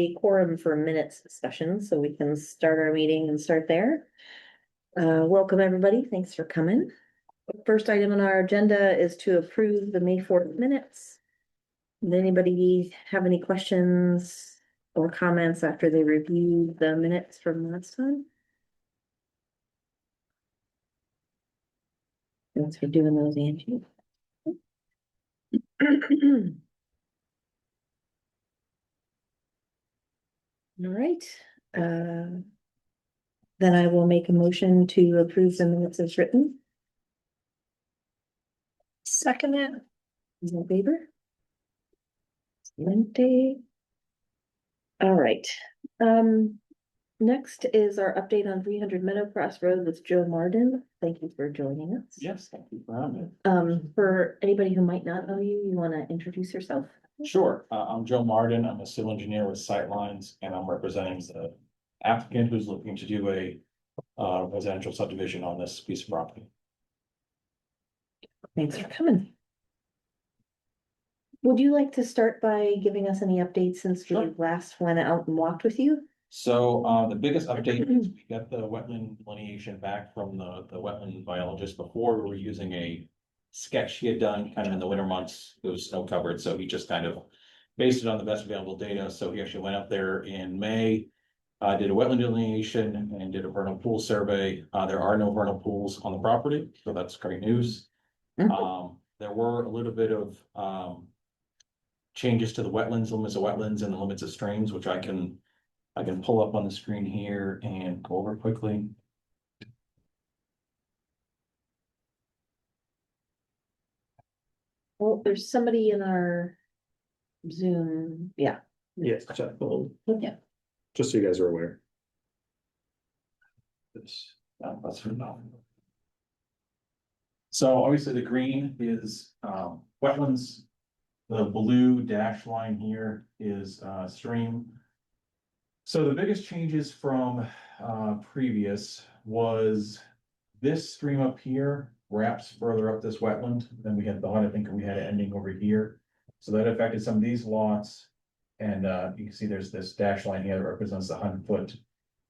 a quorum for minutes discussion, so we can start our meeting and start there. Welcome, everybody. Thanks for coming. First item on our agenda is to approve the May 4th minutes. Does anybody have any questions or comments after they review the minutes from last time? Thanks for doing those, Angie. All right. Then I will make a motion to approve the minutes as written. Second it. Is in favor? Excelente. All right. Next is our update on 300 Meadowcross Road with Joe Marden. Thank you for joining us. Yes, thank you for having me. For anybody who might not know you, you want to introduce yourself? Sure, I'm Joe Marden. I'm a civil engineer with Sightlines, and I'm representing the applicant who's looking to do a residential subdivision on this piece of property. Thanks for coming. Would you like to start by giving us any updates since we Sure. last went out and walked with you? So the biggest update is we got the wetland delineation back from the wetland biologist. Before we were using a sketch he had done kind of in the winter months. It was snow covered, so he just kind of based it on the best available data. So he actually went up there in May, did a wetland delineation and did a vernal pool survey. There are no vernal pools on the property, so that's great news. There were a little bit of changes to the wetlands, limits of wetlands and the limits of streams, which I can pull up on the screen here and go over quickly. Well, there's somebody in our Zoom. Yeah. Yes, Chuck Gold. Yeah. Just so you guys are aware. This, that's for now. So obviously the green is wetlands. The blue dash line here is stream. So the biggest changes from previous was this stream up here wraps further up this wetland than we had thought. I think we had it ending over here. So that affected some of these lots. And you can see there's this dash line here that represents the 100-foot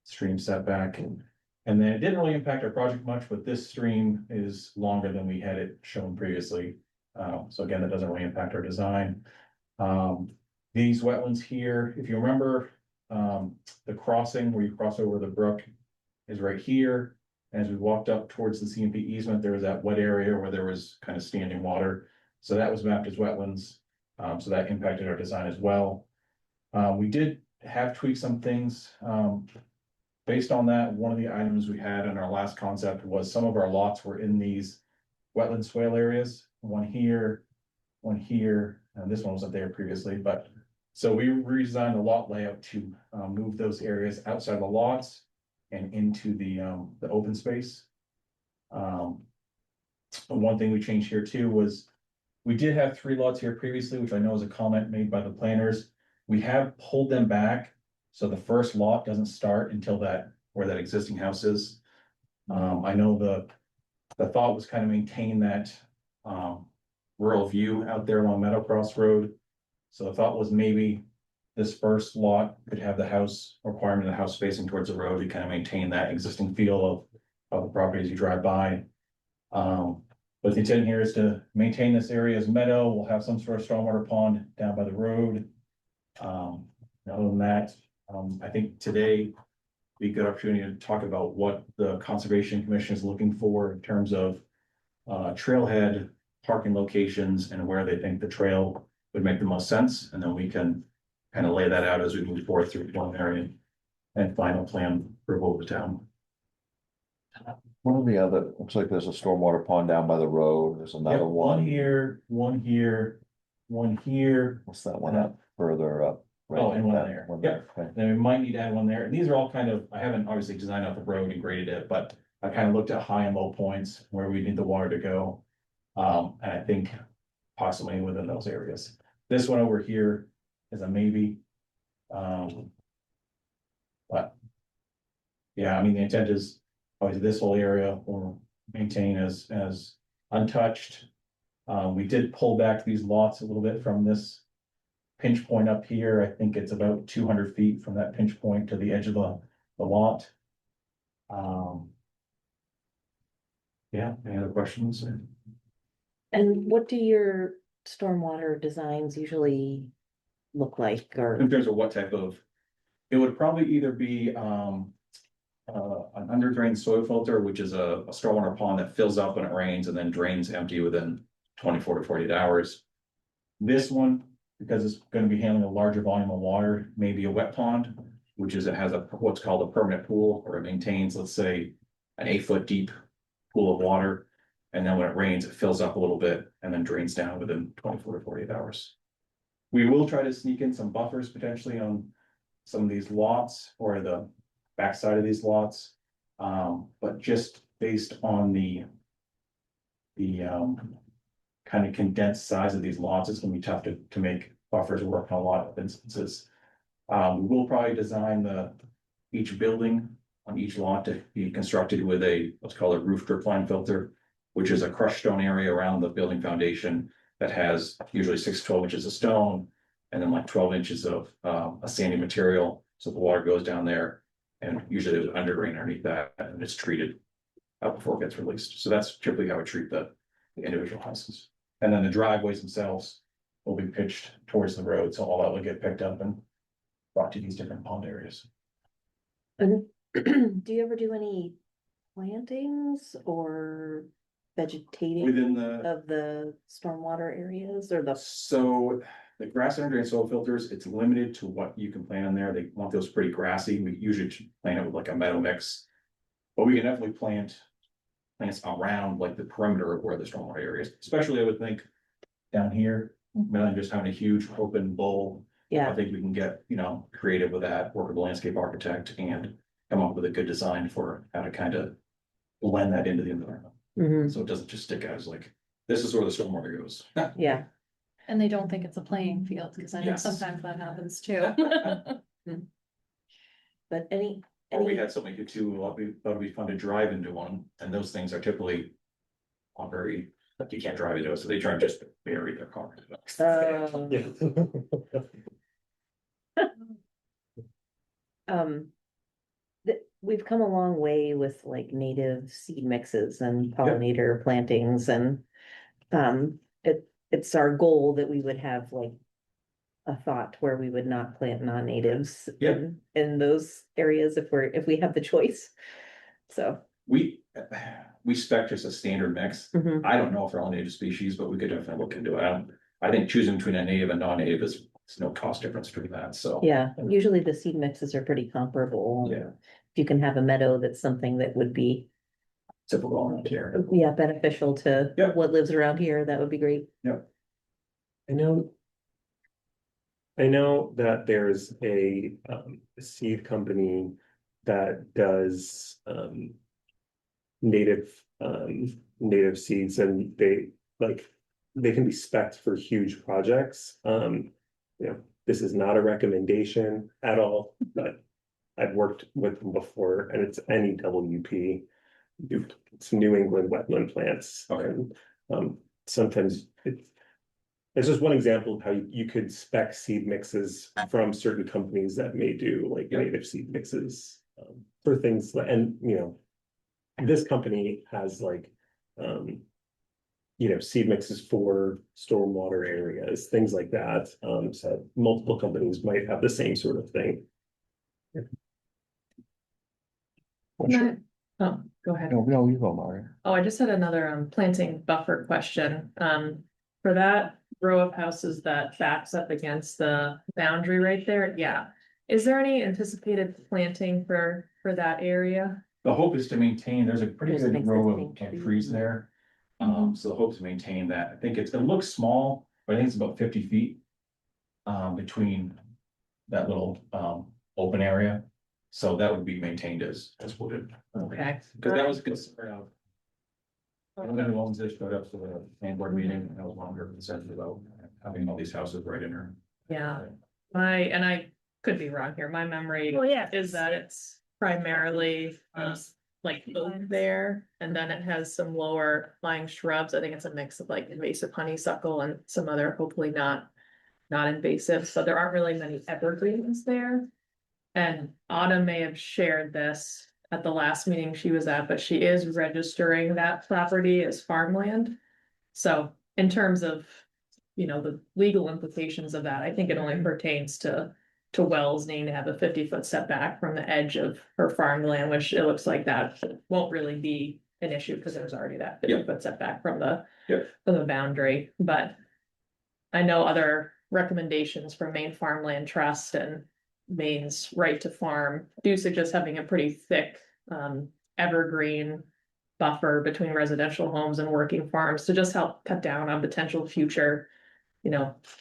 stream setback. And then it didn't really impact our project much, but this stream is longer than we had it shown previously. So again, that doesn't really impact our design. These wetlands here, if you remember, the crossing where you cross over the brook is right here. As we walked up towards the CMP easement, there was that wet area where there was kind of standing water. So that was mapped as wetlands. So that impacted our design as well. We did have tweaked some things. Based on that, one of the items we had in our last concept was some of our lots were in these wetland swale areas. One here, and this one wasn't there previously, but so we redesigned the lot layout to move those areas outside the lots and into the open space. One thing we changed here too was we did have 3 lots here previously, which I know is a comment made by the planners. We have pulled them back, so the first lot doesn't start until where that existing house is. I know the thought was kind of maintain that rural view out there along Meadowcross Road. So the thought was maybe this first lot could have the house requirement of the house facing towards the road to kind of maintain that existing feel of the property as you drive by. But the intent here is to maintain this area as meadow. We'll have some sort of stormwater pond down by the road. Other than that, I think today be a good opportunity to talk about what the Conservation Commission is looking for in terms of trailhead, parking locations, and where they think the trail would make the most sense. And then we can kind of lay that out as we move forward through preliminary and final plan approval of the town. One of the other, looks like there's a stormwater pond down by the road. There's another one. One here, one here, one here. What's that one up further up? Right, Oh, and one that there. one Yep. Okay. Then we might need to add one there. And these are all kind of, I haven't obviously designed out the road and graded it, but I kind of looked at high and low points where we need the water to go. And I think possibly within those areas. This one over here is a maybe. But yeah, I mean, the intent is obviously this whole area will maintain as untouched. We did pull back these lots a little bit from this pinch point up here. I think it's about 200 feet from that pinch point to the edge of the lot. Yeah, any other questions? And what do your stormwater designs usually look like, or? In terms of what type of, it would probably either be, an under drain soil filter, which is a stormwater pond that fills up when it rains and then drains empty within 24 to 48 hours. This one, because it's gonna be handling a larger volume of water, maybe a wet pond, which is, it has a, what's called a permanent pool, or it maintains, let's say, an 8 foot deep pool of water. And then when it rains, it fills up a little bit and then drains down within 24 to 48 hours. We will try to sneak in some buffers potentially on some of these lots or the backside of these lots. But just based on the kind of condensed size of these lots, it's gonna be tough to make buffers work in a lot of instances. We will probably design each building on each lot to be constructed with a, what's called a roof drip line filter, which is a crushed stone area around the building foundation that has usually 6 to 12 inches of stone and then like 12 inches of a sandy material. So the water goes down there, and usually there's under drain underneath that, and it's treated before it gets released. So that's typically how we treat the individual houses. And then the driveways themselves will be pitched towards the road, so all that will get picked up and brought to these different pond areas. And do you ever do any plantings or vegetating Within the, of the stormwater areas, or the? so the grass under drain soil filters, it's limited to what you can plant in there. They want those pretty grassy. We usually plant it with like a meadow mix. But we can definitely plant plants around like the perimeter of where the stormwater areas, especially I would think down here, rather than just having a huge open bowl. I Yeah, think we can get, creative with that, work with a landscape architect and come up with a good design for how to kind of blend that into the environment. mhm, So it doesn't just stick out as like, this is where the stormwater goes. yeah. And they don't think it's a playing field, because I know Yes. sometimes that happens too. But any, Or we had something too, thought it'd be fun to drive into one, and those things are typically not very, like you can't drive into it, so they try and just bury their car. Yeah. we've come a long way with like native seed mixes and pollinator plantings, and it's our goal that we would have like a thought where we would not plant non-natives Yep. in those areas if we have the choice. So. We spec just a standard mix. Mhm. I don't know if they're all native species, but we could definitely look into it. I think choosing between a native and non-native is no cost difference between that, so. Yeah, usually the seed mixes are pretty comparable. Yeah. If you can have a meadow, that's something that would be, Typical around here. yeah, beneficial to Yeah. what lives around here, that would be great. I know that there's a seed company that does native seeds, and they can be spec'd for huge projects. This is not a recommendation at all, but I've worked with them before, and it's NEWP. It's New England wetland plants. Okay. And sometimes it's just one example of how you could spec seed mixes from certain companies that may do like Yep. native seed mixes for things, and this company has like seed mixes for stormwater areas, things like that. So multiple companies might have the same sort of thing. No. Oh, go ahead. No, you go, Mario. Oh, I just had another planting buffer question. For that row of houses that backs up against the boundary right there, yeah. Is there any anticipated planting for that area? The hope is to maintain, there's a pretty There's an good row existing of tree. trees there. Mhm. So the hope is to maintain that. I think it looks small, but I think it's about 50 feet. Between that little open area. So that would be maintained as wooded. Okay. Because that was a concern of. I don't know who owns this, showed up to the planning board meeting, and I was longer concerned about having all these houses right in her. Yeah, and I could be wrong here, my memory Well, yeah. is that it's primarily like oak there, and then it has some lower lying shrubs. I think it's a mix of like invasive honeysuckle and some other, hopefully not not invasive, so there aren't really many evergreens there. And Autumn may have shared this at the last meeting she was at, but she is registering that property as farmland. So in terms of, the legal implications of that, I think it only pertains to Wells needing to have a 50-foot setback from the edge of her farmland, which it looks like that won't really be an issue because there's already that 50-foot setback from the boundary, but I know other recommendations from Maine Farmland Trust and Maine's Right to Farm do suggest having a pretty thick evergreen buffer between residential homes and working farms to just help cut down on potential future,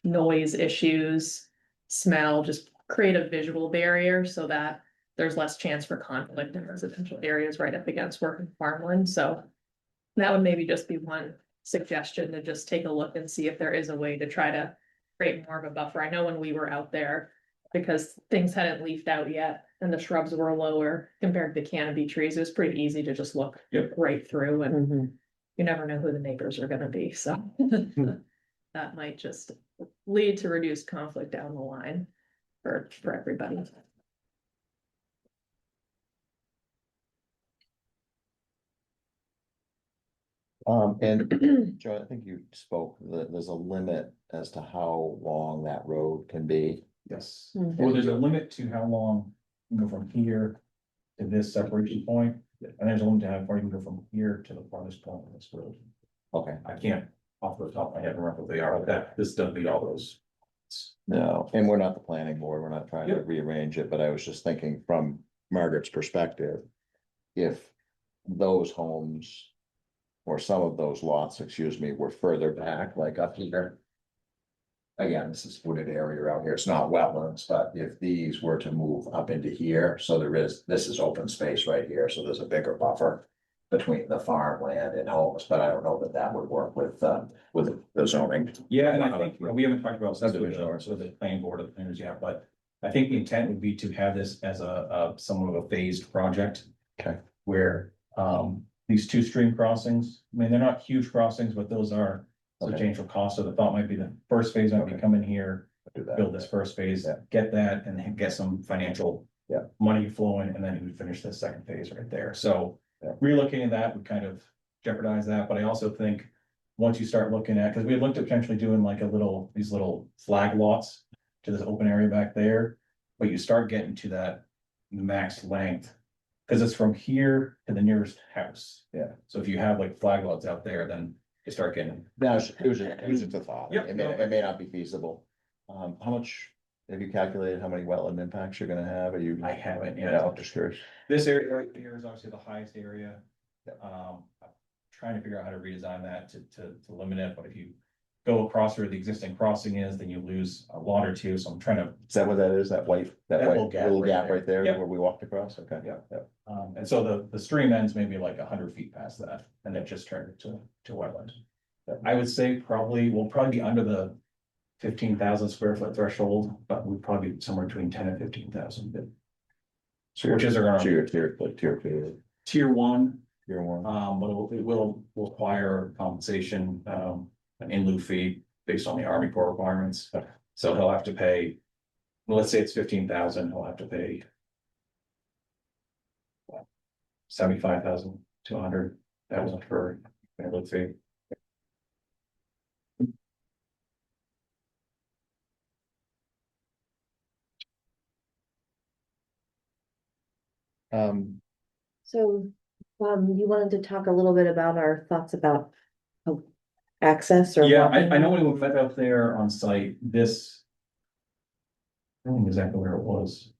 noise issues, smell, just create a visual barrier so that there's less chance for conflict in residential areas right up against working farmland. So that would maybe just be one suggestion, to just take a look and see if there is a way to try to create more of a buffer. I know when we were out there, because things hadn't leafed out yet and the shrubs were lower compared to the canopy trees, it was pretty easy to just look right through, and you never know who the neighbors are gonna be, so that might just lead to reduced conflict down the line for everybody. And Joe, I think you spoke that there's a limit as to how long that road can be. Yes, Mhm. well, there's a limit to how long you can go from here to this separation point, and there's a limit to how far you can go from here to the farthest point of this road. Okay, I can't, off the top of my head, remember what they are, but this doesn't meet all those. no, and we're not the planning board, we're not trying to Yep. rearrange it, but I was just thinking from Margaret's perspective. If those homes. Or some of those lots, excuse me, were further back, like up here. Again, this is wooded area out here, it's not wetlands, but if these were to move up into here, so this is open space right here, so there's a bigger buffer. Between the farmland and homes, but I don't know that that would work with the zoning. Yeah, and I think, we haven't talked about Subdivision. subdivision or the planning board of the planners yet, but I think the intent would be to have this as a somewhat of a phased project. Okay. Where, these two stream crossings, I mean, they're not huge crossings, but those are Okay. substantial costs, so the thought might be the first phase might be Okay. come in here, Do that. build this first phase, Yeah. get that, and then get some financial. Yeah. Money flowing, and then we finish the second phase right there, so. Yeah. Relocating that would kind of jeopardize that, but I also think. Once you start looking at, because we had looked at potentially doing like these little flag lots to this open area back there. But you start getting to that max length, because it's from here to the nearest house. Yeah. So if you have like flag lots out there, then you start getting. It was just a thought. Yep. It may not be feasible. How much, have you calculated how many wetland impacts you're gonna have? Are you? I haven't, Yeah, I'm just curious. This area right here is obviously the highest area. Yeah. I'm trying to figure out how to redesign that to limit it, but if you go across where the existing crossing is, then you lose a lot or two, so I'm trying to. Is that what that is? That white That little gap little right gap there. right there Yep. where we walked across? Okay. Yeah. Yeah. And so the stream ends maybe like 100 feet past that, and then just turned it to wetland. I would say we'll probably be under the 15,000 square foot threshold, but we'd probably be somewhere between 10 and 15,000. Which is around Tier two, tier one, tier one. but it will require compensation, an in lieu fee based on the Army Corps requirements. So he'll have to pay, well, let's say it's 15,000, he'll have to pay 75,000 to 100,000 for an in lieu fee. So, you wanted to talk a little bit about our thoughts about access or. Yeah, walking? I know when we went out there on site, this. I don't know exactly where it was.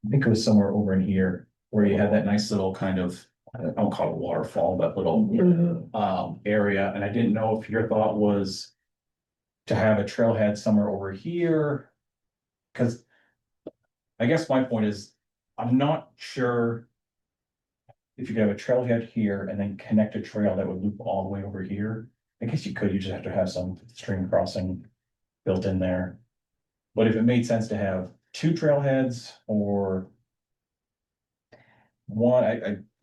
I think it was somewhere over in here, where you had that nice little kind of, I don't call it waterfall, but little. Mhm. Area, and I didn't know if your thought was. To have a trailhead somewhere over here. Cause. I guess my point is, I'm not sure. If you could have a trailhead here and then connect a trail that would loop all the way over here, I guess you could, you just have to have some stream crossing built in there. But if it made sense to have two trailheads or. One,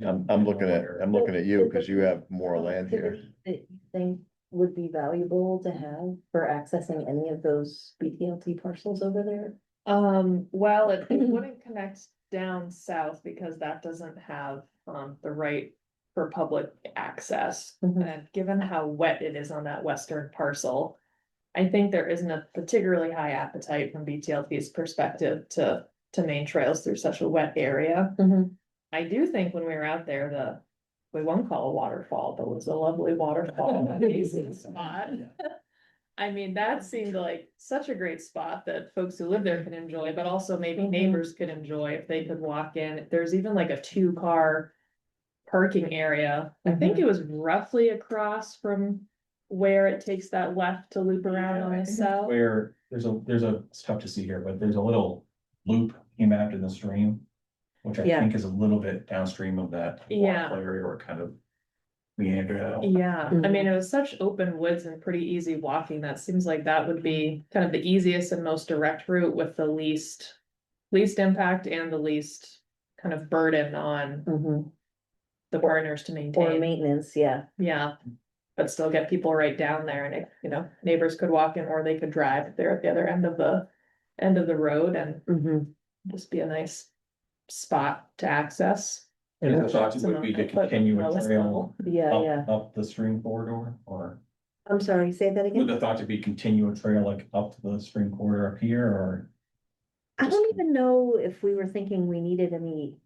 I'm looking at you because you have more land here. That you think would be valuable to have for accessing any of those BTLT parcels over there? Well, it wouldn't connect down south because that doesn't have, the right for public access. Mhm. And given how wet it is on that western parcel, I think there isn't a particularly high appetite from BTLT's perspective to main trails through such a wet area. Mhm. I do think when we were out there, we won't call a waterfall, but it was a lovely waterfall, amazing spot. I mean, that seemed like such a great spot that folks who live there can enjoy, but also maybe Mhm. neighbors could enjoy if they could walk in. There's even like a 2-car parking area. I think it was roughly across from where it takes that left to loop around on I the think it's south. where it's tough to see here, but there's a little loop came after the stream. Which I Yeah. think is a little bit downstream of that Yeah. waterfall area or kind of meandered out. Yeah, I Mhm. mean, it was such open woods and pretty easy walking. That seems like that would be kind of the easiest and most direct route with the least impact and the least kind of burden on Mhm. the partners to Or maintain. maintenance, yeah. Yeah, but still get people right down there and neighbors could walk in or they could drive if they're at the other end of the road and Mhm. just be a nice spot to access. And the Yeah. thought would be to continue a Lowest trail level. Yeah, yeah. up the stream corridor, or I'm sorry, say that would again? the thought to be continue a trail like up to the stream corridor up here, or? I don't even know if we were thinking we needed any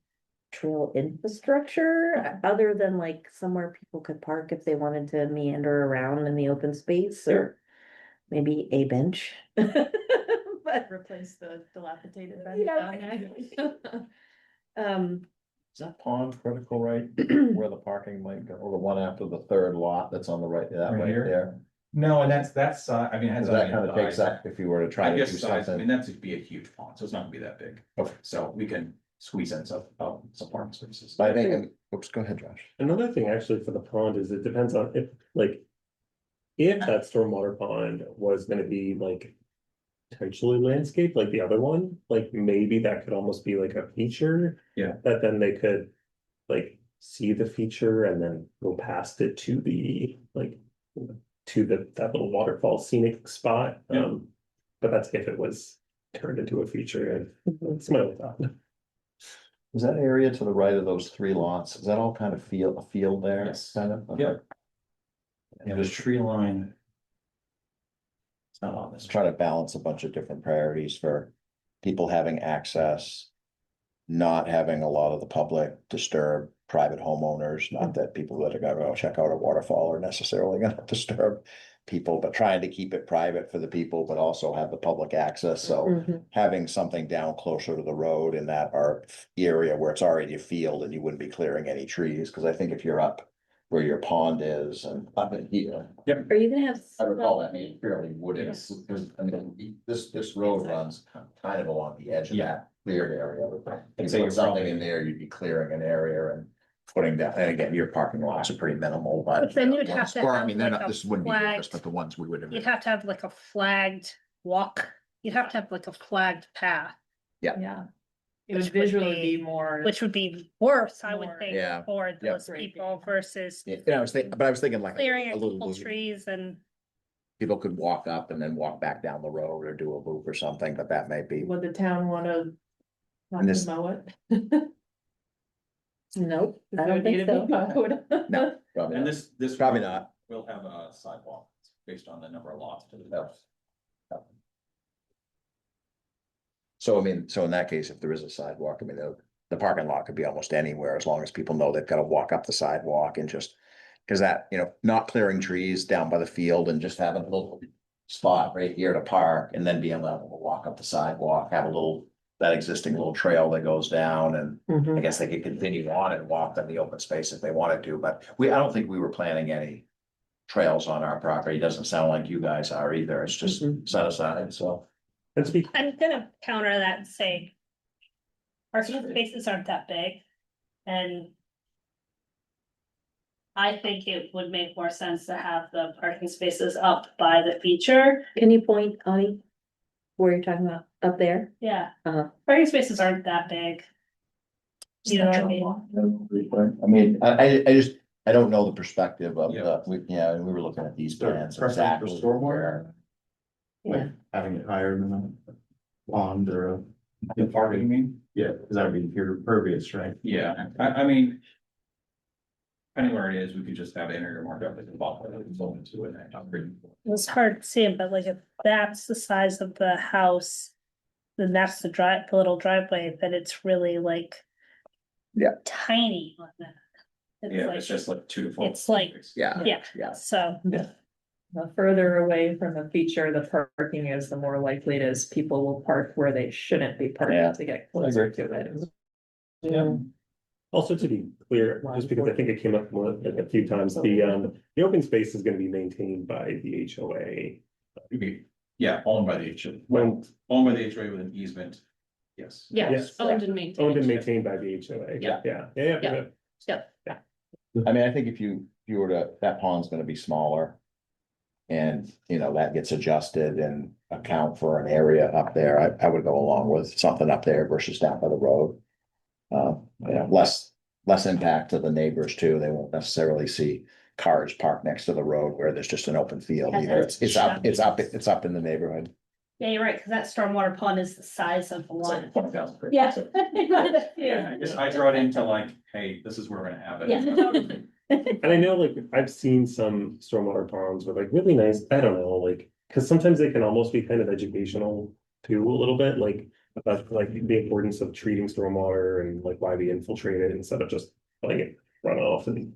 trail infrastructure other than like somewhere people could park if they wanted to meander around in the open space or maybe a bench. But Replace the dilapidated bench Yeah. down there. Is that pond critical, right? Where the parking might go, or the one after the third lot that's on the right, that Right right here? there? No, and that's, I mean, it has. Cause that kind of takes up, if you were to try I to do guess size, I mean, something. that's to be a huge pond, so it's not gonna be that big. Okay. So we can squeeze in some parking spaces. But I think, oops, go ahead, Josh. Another thing actually for the pond is it depends on if that stormwater pond was gonna be like potentially landscaped like the other one, like maybe that could almost be like a feature. Yeah. That then they could like see the feature and then go past it to the that little waterfall scenic spot. Yeah. But that's if it was turned into a feature and it's my own thought. Is that area to the right of those 3 lots, is that all kind of a field there? Yes. Kind of? Yeah. Yeah, there's tree line. It's not on this. Let's try to balance a bunch of different priorities for people having access. Not having a lot of the public disturb private homeowners, not that people that are gonna go check out a waterfall are necessarily gonna disturb people, but trying to keep it private for the people, but also have the public access, so. Mhm. Having something down closer to the road in that area where it's already a field and you wouldn't be clearing any trees, cause I think if you're up. Where your pond is and up in here, Are you gonna have? I recall that being fairly wooded, because I mean, this road runs kind of along the edge of Yeah. that cleared area. I'd You say put you're something probably- in there, you'd be clearing an area and putting down, and again, your parking lots are pretty minimal, but. But then you'd have to Or, I have mean, they're like not, a this wouldn't be yours, flagged- but the ones we would have. You'd have to have like a flagged walk. You'd have to have like a flagged path, Yeah. It Which would would visually be- be more. which would be worse, I would More. think, Yeah. for Yeah. those people versus Yeah, I was thinking, but I was thinking like. clearing a little couple loop. trees and. People could walk up and then walk back down the road or do a loop or something, but that might be. Would the town wanna? Not And this- to mow it? Nope, Is I there don't a think need so. to be mowed? No, probably And not. this. Probably not. We'll have a sidewalk based on the number of lots to the No. house. So I mean, so in that case, if there is a sidewalk, I mean, the parking lot could be almost anywhere as long as people know they've got to walk up the sidewalk and just. Cause that, not clearing trees down by the field and just having a little spot right here to park and then being able to walk up the sidewalk, have a little. That existing little trail that goes down and I Mhm. guess they could continue on and walk in the open space if they wanted to, but I don't think we were planning any. Trails on our property, doesn't sound like you guys are either, it's just Mhm. set aside, so. And speak, I'm gonna counter that and say. Parking spaces aren't that big and. I think it would make more sense to have the parking spaces up by the feature. Can you point, Audie? Where you're talking about, up there? Yeah, Uh-huh. parking spaces aren't that big. You know what I mean? I mean, I just, I don't know the perspective of Yeah. yeah, we were looking at these So, plans preference for exactly. stormwater? where- Yeah, Having it higher than a pond or a. In parking, you mean? Yeah, because that would be pure pervious, right? Yeah, I mean. Depending where it is, we could just have area marked up as a buffer, it's open to it, and upgrade. It's hard to see it, but like if that's the size of the house. Then that's the little driveway, then it's really like. Yeah. Tiny on that. Yeah, It's it's just like 2 to 4. it's like- Yeah, yeah, yeah. so, The further away from the feature the parking is, the more likely it is people will park where they shouldn't be Yeah. parking to get closer to it. Yeah. Also, to be clear, just because I think it came up a few times, the open space is gonna be maintained by the HOA. Yeah, owned by the HOA, Well, owned by the HOA with an easement. Yes. Yes. Owned and maintained. owned and maintained by the HOA. Yeah. Yeah. Yep. I mean, I think if you were to, that pond's gonna be smaller. And, you know, that gets adjusted and account for an area up there, I would go along with something up there versus down by the road. You know, less impact to the neighbors too, they won't necessarily see cars parked next to the road where there's just an open field either, it's up in the neighborhood. yeah, you're right, cause that stormwater pond is the size of the one. It's like 20,000. Yeah. Yeah, I guess I draw it into like, hey, this is where we're gonna have it. Yeah. And I know, like, I've seen some stormwater ponds with like really nice, I don't know, like, cause sometimes they can almost be kind of educational too, a little bit, like. About like the importance of treating stormwater and like why we infiltrate it instead of just letting it run off. And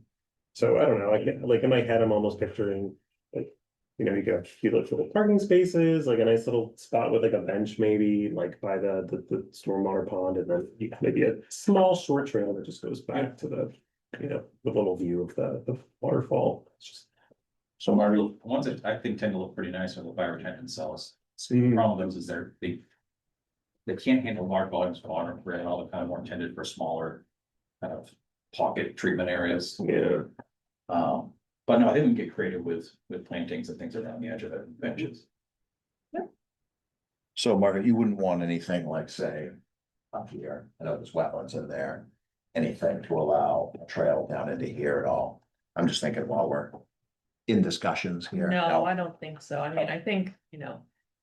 so I don't know, I get, like, in my head, I'm almost picturing like, you know, you got a few little parking spaces, like a nice little spot with like a bench maybe, like by the stormwater pond, and then maybe a small short trail that just goes back to the, you know, the little view of the waterfall. It's just. So Marty, ones that I think tend to look pretty nice are the fire retention cells. So the problem with those is they can't handle large volumes of water, and all the kind of more intended for smaller kind of pocket treatment areas. Yeah. But no, I think we can get creative with plantings and things around the edge of the benches. So Margaret, you wouldn't want anything like, say, up here, I know there's wetlands in there. Anything to allow a trail down into here at all, I'm just thinking while we're in discussions here. No, I don't think so. I mean, I think, I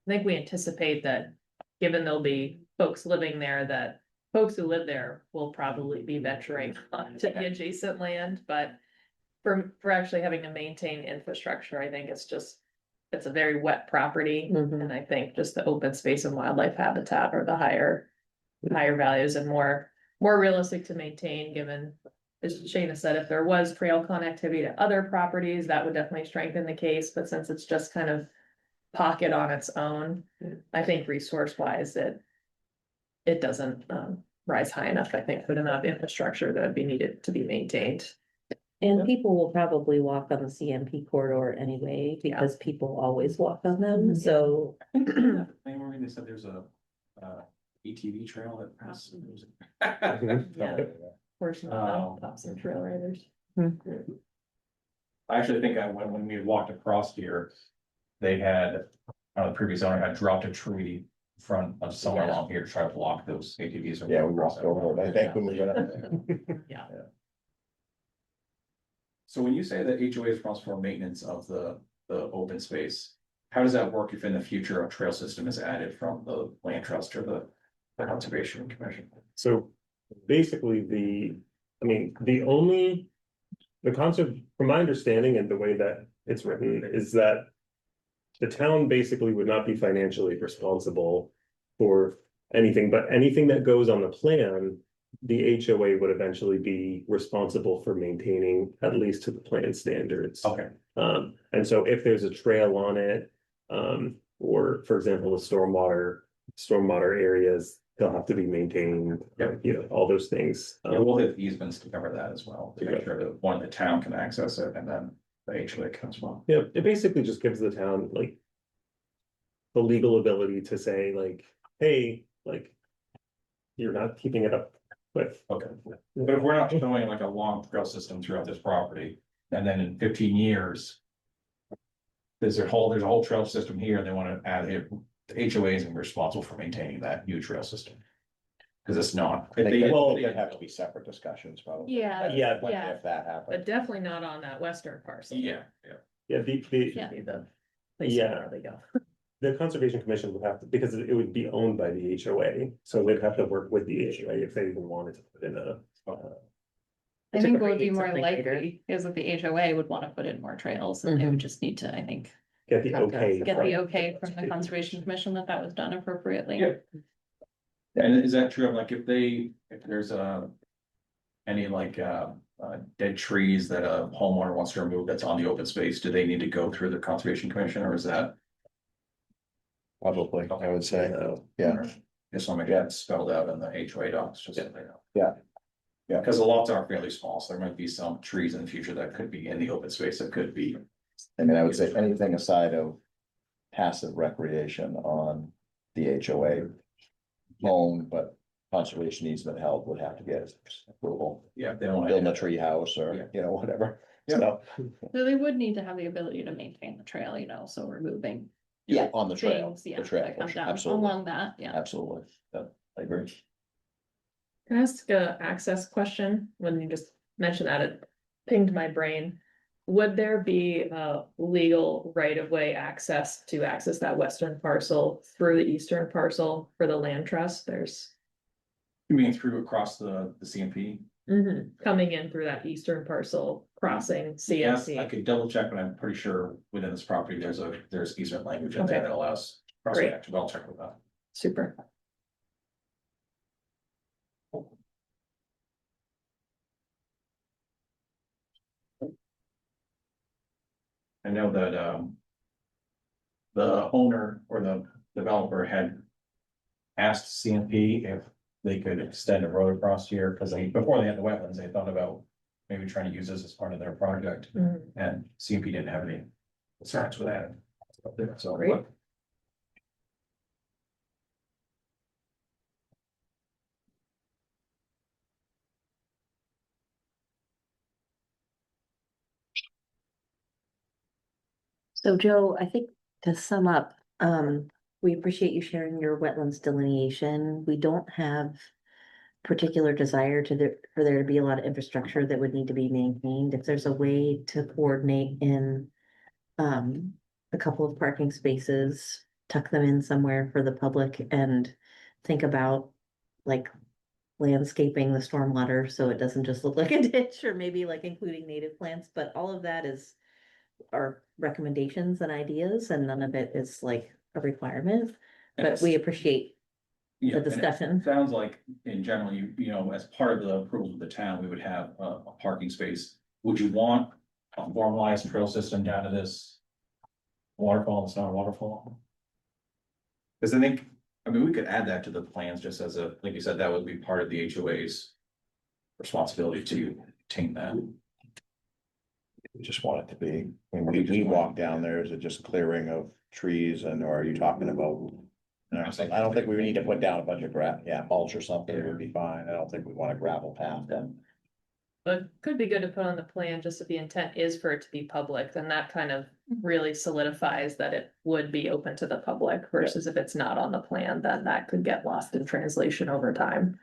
think we anticipate that, given there'll be folks living there, that folks who live there will probably be venturing onto the adjacent land, but for actually having to maintain infrastructure, I think it's a very wet property. Mhm. And I think just the open space and wildlife habitat are the higher values and more realistic to maintain, given, as Shayna said, if there was trail connectivity to other properties, that would definitely strengthen the case, but since it's just kind of pocket on its own, I think resource wise, it doesn't rise high enough, I think, for the amount of infrastructure that would be needed to be maintained. And people will probably walk on the CMP corridor anyway, because people always walk on them, so. They said there's a ATV trail that passes. Yeah. Portion of the Topsham Trail Riders. I actually think when we walked across here, they had, the previous owner had dropped a tree in front of somewhere along here to try to block those ATVs. Yeah, we walked over it, I think, when we got up there. Yeah. So when you say that HOA is responsible for maintenance of the open space, how does that work if in the future a trail system is added from the land trust or the conservation commission? So basically the concept, from my understanding and the way that it's written, is that the town basically would not be financially responsible for anything, but anything that goes on the plan, the HOA would eventually be responsible for maintaining, at least to the plan standards. Okay. And so if there's a trail on it, or for example, the stormwater areas, they'll have to be maintained, all those things. Yeah, we'll hit easements to cover that as well, to make sure that the town can access it and then the HOA can as well. Yeah, it basically just gives the town like the legal ability to say like, hey, like, you're not keeping it up with. Okay, but if we're not showing like a long trail system throughout this property, and then in 15 years. There's a whole trail system here, and they want to add it, the HOA is responsible for maintaining that new trail system. Cause it's not. I If think they- there'd have to be separate discussions probably. Yeah, Yeah, When- yeah. If that but happened. definitely not on that western parcel. Yeah, yeah. yeah, Yeah. Be the place Yeah. where they go. the Conservation Commission would have to, because it would be owned by the HOA, so they'd have to work with the HOA if they even wanted to put in a. I think what would Typically be more something later. likely is that the HOA would wanna put in more trails, and they would just need to, I think, Get the okay. get the from- okay from the Conservation Commission that that was done appropriately. Yeah. And is that true of like if there's any like dead trees that a homeowner wants to remove that's on the open space, do they need to go through the Conservation Commission or is that? Probably, I would say, So, yeah. Just want to make that spelled out in the HOA docs, just so they know. Yeah. Yeah. Because the lots are fairly small, so there might be some trees in the future that could be in the open space that could be. I mean, I would say anything aside of passive recreation on the HOA owned, but conservation easement held would have to get approval. Yeah, if they don't. Building a tree house Yeah. or, you know, whatever. Yeah. So, So they would need to have the ability to maintain the trail, you know, so removing yeah, on the trail, things, yeah, the trail, that come down absolutely, along that, yeah. absolutely. Yeah, I agree. Can I ask a access question? When you just mentioned that, it pinged my brain. Would there be a legal right of way access to access that western parcel through the eastern parcel for the land trust? There's You mean through across the CMP? coming in through that eastern parcel, crossing Yes, I CMC. could double check, but I'm pretty sure within this property, there's easement language in there Okay. that allows. cross Great. action, but I'll check with that. Super. I know that, the owner or the developer had asked CMP if they could extend a road across here, because before they had the wetlands, they thought about maybe trying to use this as part of their project, Mhm. and CMP didn't have any concerns with that. So. Great. So Joe, I think to sum up, we appreciate you sharing your wetlands delineation. We don't have particular desire for there to be a lot of infrastructure that would need to be maintained. If there's a way to coordinate in a couple of parking spaces, tuck them in somewhere for the public and think about like landscaping the stormwater so it doesn't just look like a ditch, or maybe like including native plants, but all of that is our recommendations and ideas, and none of it is like a requirement, but we appreciate Yeah, the and it discussion. Sounds like in general, you know, as part of the approval of the town, we would have a parking space. Would you want a formalized trail system down to this waterfall? It's not a waterfall. Cause I mean, we could add that to the plans just as like you said, that would be part of the HOA's responsibility to maintain that. We just want it to be, I mean, we walk down there, is it just clearing of trees and, or are you talking about? I don't think we need to put down a bunch of mulch or something would be fine, I don't think we want a gravel path then. But could be good to put on the plan, just if the intent is for it to be public, then that kind of really solidifies that it would be open to the public versus if it's not on the plan, then that could get lost in translation over time.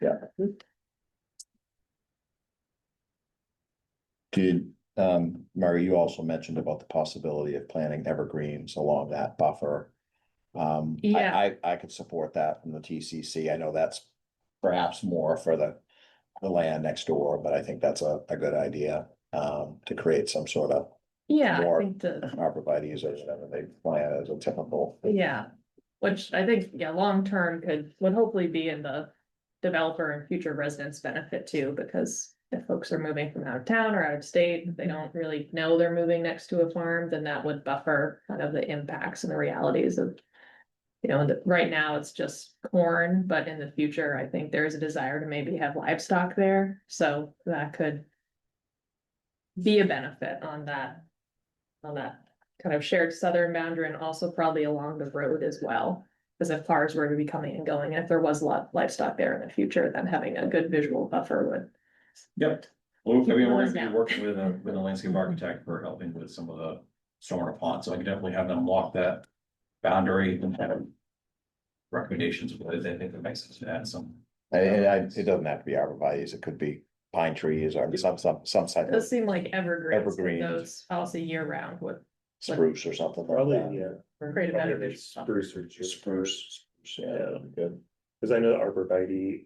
Did, Murray, you also mentioned about the possibility of planting evergreens along that buffer. Yeah. I could support that from the TCC, I know that's perhaps more for the land next door, but I think that's a good idea, to create some sort of Yeah, I More. think the, arborvitae's or whatever they plant as a typical. yeah, which I think, yeah, long-term would hopefully be in the developer and future residents' benefit too, because if folks are moving from out of town or out of state, if they don't really know they're moving next to a farm, then that would buffer kind of the impacts and the realities of, you know, right now it's just corn, but in the future, I think there is a desire to maybe have livestock there, so that could be a benefit on that kind of shared southern boundary, and also probably along the road as well. Because if cars were to be coming and going, and if there was a lot of livestock there in the future, then having a good visual buffer would. Yep. Well, we're gonna Noise be down. working with a landscape architect for helping with some of the stormwater ponds, so I can definitely have them walk that boundary and have recommendations, but I think it makes sense to add some it doesn't have to be arborvitae's, it could be pine trees or some type Those of seem like evergreens, but Evergreens. those policy year round would spruce or something like Probably, that. yeah. create a Probably better. like spruce or juniper. Spruce, yeah, good. Cause I know the arborvitae,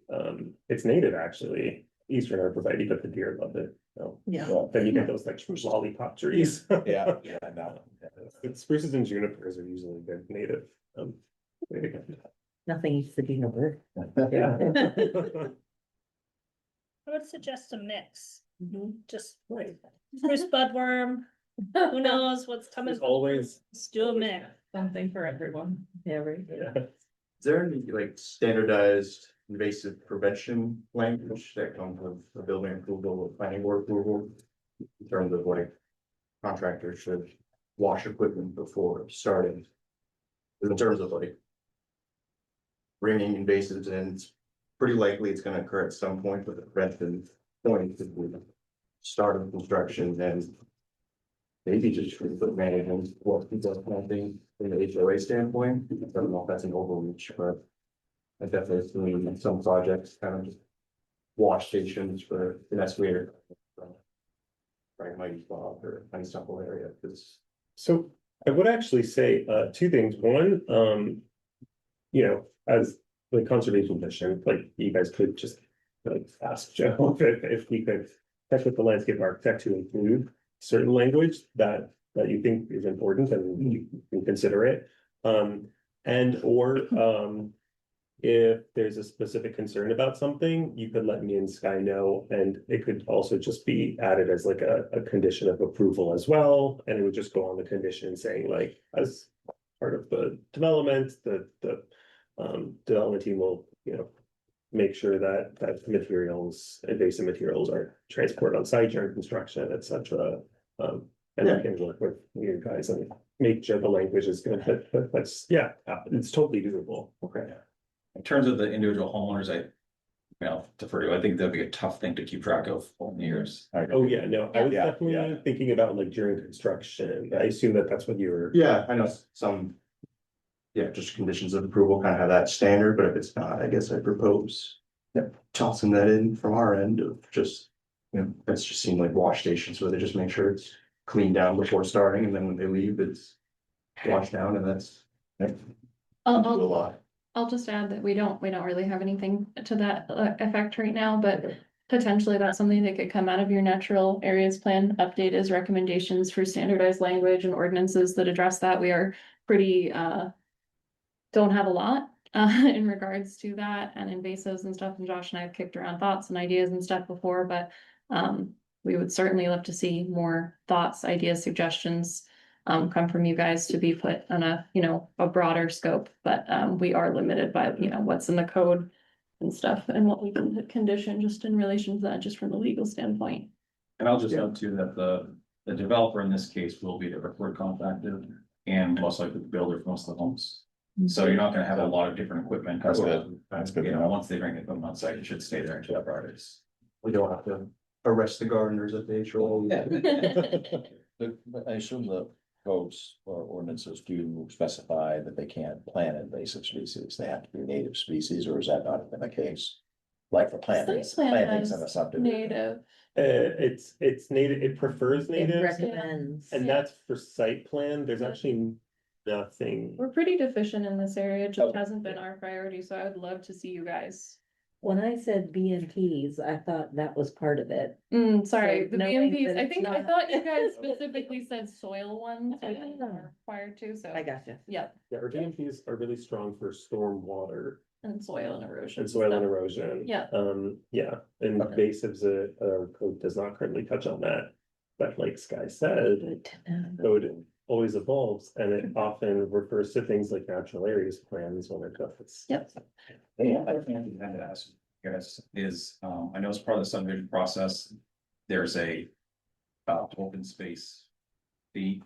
it's native actually, eastern arborvitae, but the deer love it, so. Yeah. Well, then you get those like lollipop trees. Yeah, I know. But spruces and junipers are usually good native. Native. Nothing used to be over. Yeah. I would suggest a mix, just Right. spruce budworm, who knows what's coming. There's always, Let's do a mix. Something for everyone. Yeah, right. yeah. Is there any like standardized invasive prevention language that comes with the building approval or planning board approval? In terms of like contractors should wash equipment before starting. In terms of like. Bringing invasives in, it's pretty likely it's gonna occur at some point, but the prevention point is the start of construction and. Maybe just for the management, what he does planting in the HOA standpoint, I don't know if that's an overreach, but. I definitely seen some projects kind of just wash stations for an excavator. Right, mighty spot or honeysuckle area, because So I would actually say two things. One, you know, as the conservation commission, like you guys could just like ask Joe if we could check with the landscape architect to include certain language that you think is important and you can consider it. And or if there's a specific concern about something, you could let me and Sky know, and it could also just be added as like a condition of approval as well. And it would just go on the condition saying like, as part of the development, the development team will, you know, make sure that materials, invasive materials are transported on site during construction, et cetera. And I can work with you guys and make sure the language is good, but that's, yeah, it's totally doable. Okay. In terms of the individual homeowners, defer to, I think that'd be a tough thing to keep track of over the years. Oh, yeah, no, I was Yeah, definitely yeah. thinking about like during construction. I assume that that's what you were. yeah, I know some. Yeah, just conditions of approval kind of have that standard, but if it's not, I guess I propose. Tossing that in from our end of just, that's just seem like wash stations where they just make sure it's cleaned down before starting, and then when they leave, it's. Washed down and that's. A I'll lot. just add that we don't really have anything to that effect right now, but potentially that's something that could come out of your natural areas plan update as recommendations for standardized language and ordinances that address that. We are pretty, don't have a lot in regards to that and invasives and stuff. And Josh and I have kicked around thoughts and ideas and stuff before, but we would certainly love to see more thoughts, ideas, suggestions come from you guys to be put on a, a broader scope, but we are limited by, what's in the code and stuff and what we can condition just in relation to that, just from the legal standpoint. And I'll just note too that the developer in this case will be the preferred contractor and most likely the builder for most of the homes. So you're not gonna have a lot of different equipment. That's good. That's good. Once they bring equipment on site, it should stay there until that project is. We don't have to arrest the gardeners at the HOA. But I assume the codes or ordinances do specify that they can't plant invasive species, they have to be native species, or is that not been the case? Like for plantings, Site plan plantings in has a subdivision. Native. It's native, it prefers It native, recommends. and that's for site plan. There's actually nothing. We're pretty deficient in this area, it just Okay. hasn't been our priority, so I would love to see you guys. When I said BNPs, I thought that was part of it. Sorry, So the knowing BMPs, that I it's think, I not- thought you guys specifically said soil ones, I think Ah. are required to, so. I gotcha. Yep, Yeah, our DMPs are really strong for storm water and soil and erosion. and soil and stuff. erosion. Yeah. Yeah, and Okay. invasives, our code does not currently touch on that. But like Sky said, Good to know. code always evolves and it often refers to things like natural areas plans when it does. Yep. Yeah, I think I had to ask you guys is, I know as part of the subdivision process, there's a open space fee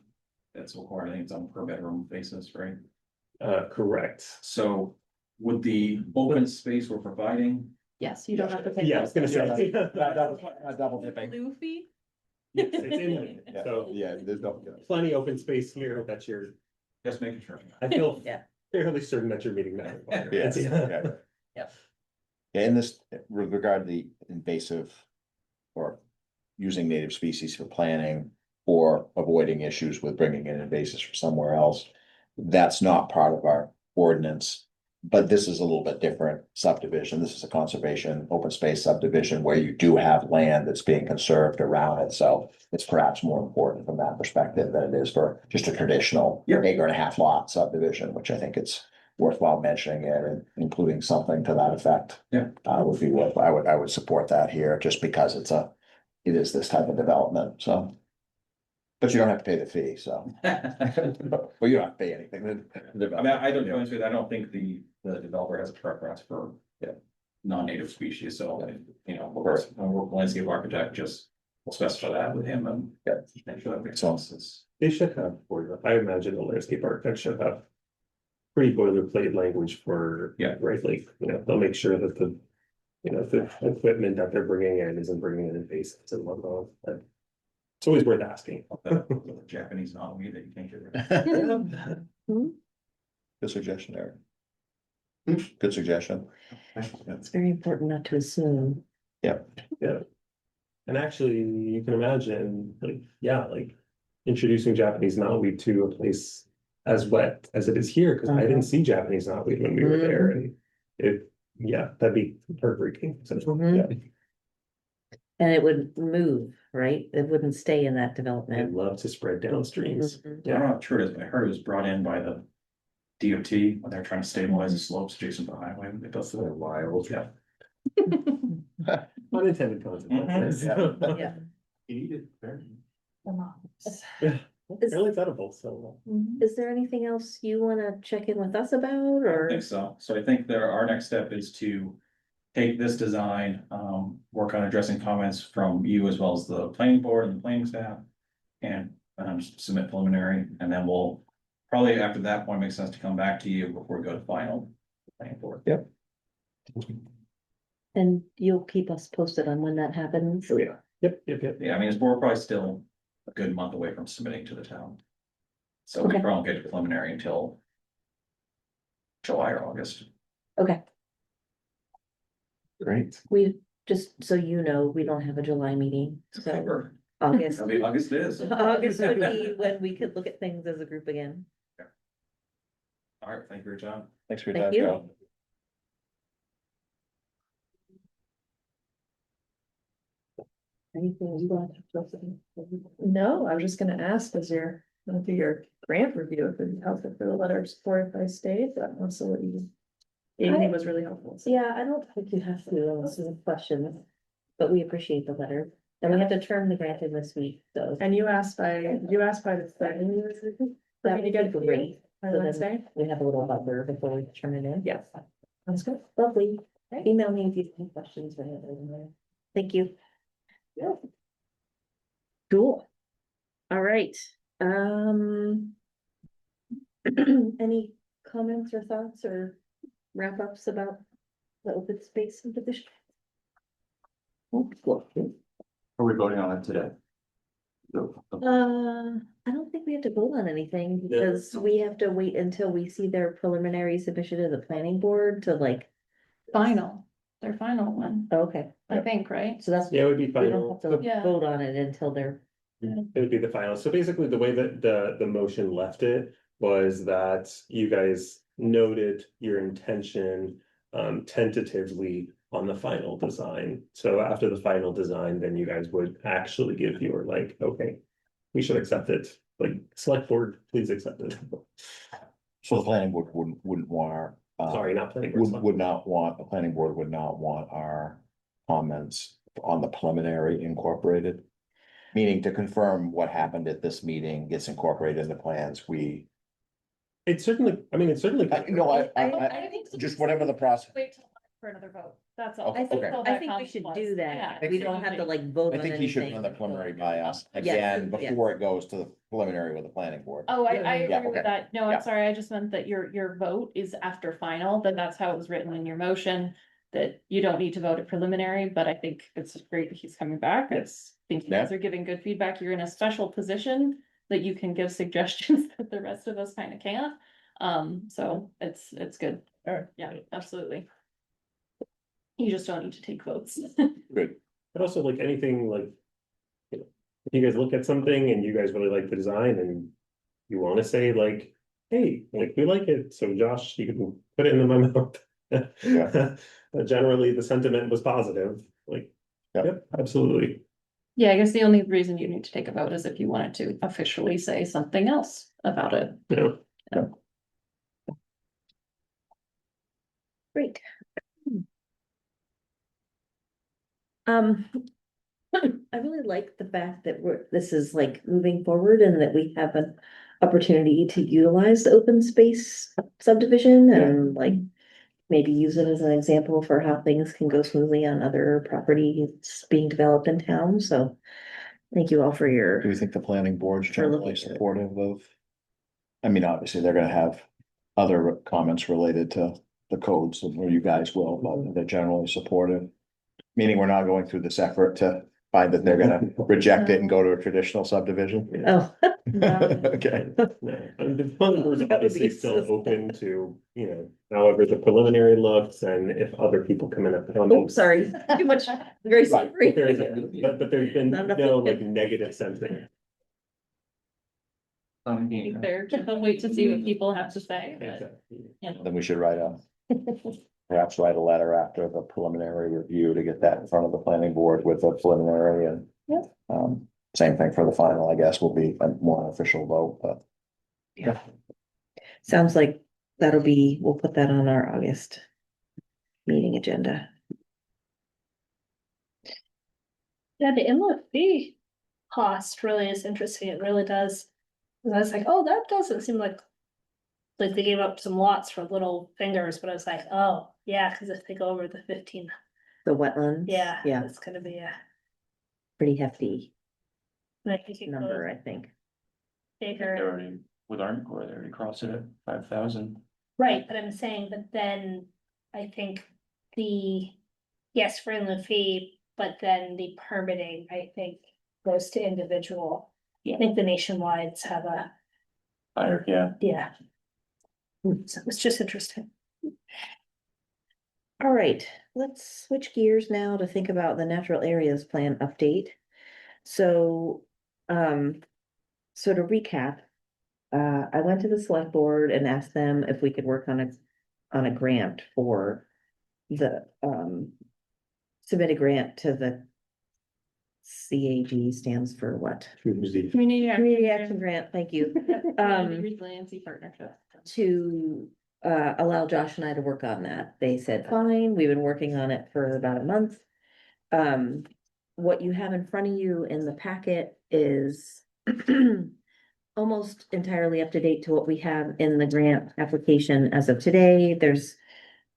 that's required, I think it's on per bedroom basis, right? Correct. So would the open space we're providing, Yes, you don't have to pay. Yeah, I was gonna say. Double dipping. Blue fee? Yes, it's in there. Yeah, So yeah, there's no. plenty open space here that you're, just making sure. I feel Yeah. fairly certain that you're meeting that. requirement. Yes, yeah. Yep. In this, with regard to the invasive or using native species for planning or avoiding issues with bringing in invasives from somewhere else, that's not part of our ordinance. But this is a little bit different subdivision. This is a conservation, open space subdivision where you do have land that's being conserved around it. So it's perhaps more important from that perspective than it is for just a traditional acre and a half lot subdivision, which I think it's worthwhile mentioning it and including something to that effect. Yeah. Would be worth, I would support that here just because it is this type of development, so. But you don't have to pay the fee, so. Well, you don't have to pay anything. I mean, I don't think the developer has a preference for non-native species, so, you know, a landscape architect just will specify that with him and make sure that makes sense. They should have, I imagine the landscape architect should have pretty boilerplate language for, right, like, you know, they'll make sure that the, you know, the equipment that they're bringing in isn't bringing in invasives and whatnot, but it's always worth asking. Japanese knotweed that you can't get rid of. Good suggestion, Eric. Good suggestion. It's very important not to assume. Yeah. And actually, you can imagine, like, like introducing Japanese knotweed to a place as wet as it is here, because I didn't see Japanese knotweed when we were there, and that'd be heartbreaking. So, And it would move, right? It wouldn't stay in that I'd development. love to spread downstreams. Mhm. I don't know how true it is, but I heard it was brought in by the DOT when they're trying to stabilize the slopes adjacent to the highway. It does the wild. Yeah. Unintended consequences. Yeah. You need it. Is, Apparently it's edible, so. is there anything else you wanna check in with us about, I or? think so. So I think our next step is to take this design, work on addressing comments from you as well as the planning board and the planning staff. And submit preliminary, and then we'll probably after that point, make sense to come back to you before we go to final planning board. Yep. And you'll keep us posted on when that happens? Oh, yeah. Yep. Yeah, I mean, we're probably still a good month away from submitting to the town. So we Okay. probably won't get to preliminary until July or August. Okay, Great. we, just so you know, we don't have a July meeting, so Sure. August. I mean, August is. August would be when we could look at things as a group again. All right, thank you for your time. Thanks for your Thank time, you. Joe. Anything you want to? No, I was just gonna ask, as you're going through your grant review, if it'd be helpful for the letter of support if I stayed, but also what you. Amy was really helpful. So. Yeah, I don't think you have to unless you have questions, but we appreciate the letter. And we have to turn the grant in this week, so. And you asked by the second. That would be great. By So then Wednesday? we have a little buffer before we turn it in. Yes. That's good. Lovely. Great. Email me if you have any questions or anything. Thank you. Yeah. Cool. All right, any comments or thoughts or wrap ups about the open space subdivision? Are we voting on it today? I don't think we have to vote on anything because we have to wait until we see their preliminary submission to the planning board to like. Their final one, Okay, I think, right? so that's, Yeah, it would be we don't final. have to Yeah. vote on it until they're. It would be the final. So basically, the way that the motion left it was that you guys noted your intention tentatively on the final design. So after the final design, then you guys would actually give your like, okay, we should accept it. Like, select board, please accept it. So the planning board wouldn't want our. Sorry, not planning board. Would not want, the planning board would not want our comments on the preliminary incorporated. Meaning to confirm what happened at this meeting gets incorporated in the plans, It's certainly, I mean, it's certainly. I think so. just whatever the process. Wait till for another vote, that's all. Okay, okay. I think we should do that. We don't have to like vote I on think he should anything. run the preliminary by us Yes, again yes. before it goes to the preliminary with the planning board. Oh, I Yeah, agree with okay. that. No, Yeah. I'm sorry. I just meant that your vote is after final, that that's how it was written in your motion. That you don't need to vote at preliminary, but I think it's great that he's coming back. I think you guys are giving good feedback. You're in a special position that you can give suggestions that the rest of us kind of can't. So it's good. Alright. Yeah, absolutely. You just don't need to take votes. Good. But also like anything like, you know, if you guys look at something and you guys really like the design and you want to say like, hey, like we like it, so Josh, you can put it in my mouth. Yeah. Generally, the sentiment was positive, like, Yep. yep, absolutely. Yeah, I guess the only reason you need to take a vote is if you wanted to officially say something else about it. Yeah. Great. Um, I really like the fact that this is like moving forward and that we have an opportunity to utilize the open space subdivision and like maybe use it as an example for how things can go smoothly on other properties being developed in town, so thank you all for your. Do you think the planning board's For looking generally at it. supportive of? I mean, obviously, they're gonna have other comments related to the codes, or you guys will, but they're generally supportive. Meaning we're not going through this effort to find that they're gonna reject it and go to a traditional subdivision. Oh, Okay, No, and the fund was That would obviously be still so open to, you know, however the preliminary looks and if other people come in at the. oh, sorry, too much, very slippery. But there's been Not enough no thinking. like negative sentiment. They're gonna wait to see what people have to say, but, Exactly. you know. then we should perhaps write a letter after the preliminary review to get that in front of the planning board with a preliminary and. Yep. Same thing for the final, I guess, will be a more official vote, but. Yeah. Sounds like we'll put that on our August meeting agenda. Yeah, the inlet fee cost really is interesting, it really does. And I was like, oh, that doesn't seem like they gave up some lots for little fingers, but I was like, oh, yeah, cause if they go over the 15, The wetlands. yeah. Yeah, It's gonna be a. pretty hefty And I think it number, goes I think. bigger, With Army Corps, they already crossed it at 5,000. right, but I'm saying, but then I think yes, for inland fee, but then the permitting, I think, goes to individual. I think the nationwides have a, Higher, yeah. yeah. So it's just interesting. All right, let's switch gears now to think about the natural areas plan update. So, so to recap, I went to the select board and asked them if we could work on a grant for the, submit a grant to the CAG stands for what? Community. Community Action Grant, thank you. Resiliency Partnership. To allow Josh and I to work on that. They said, fine, we've been working on it for about a month. What you have in front of you in the packet is almost entirely up to date to what we have in the grant application as of today. There's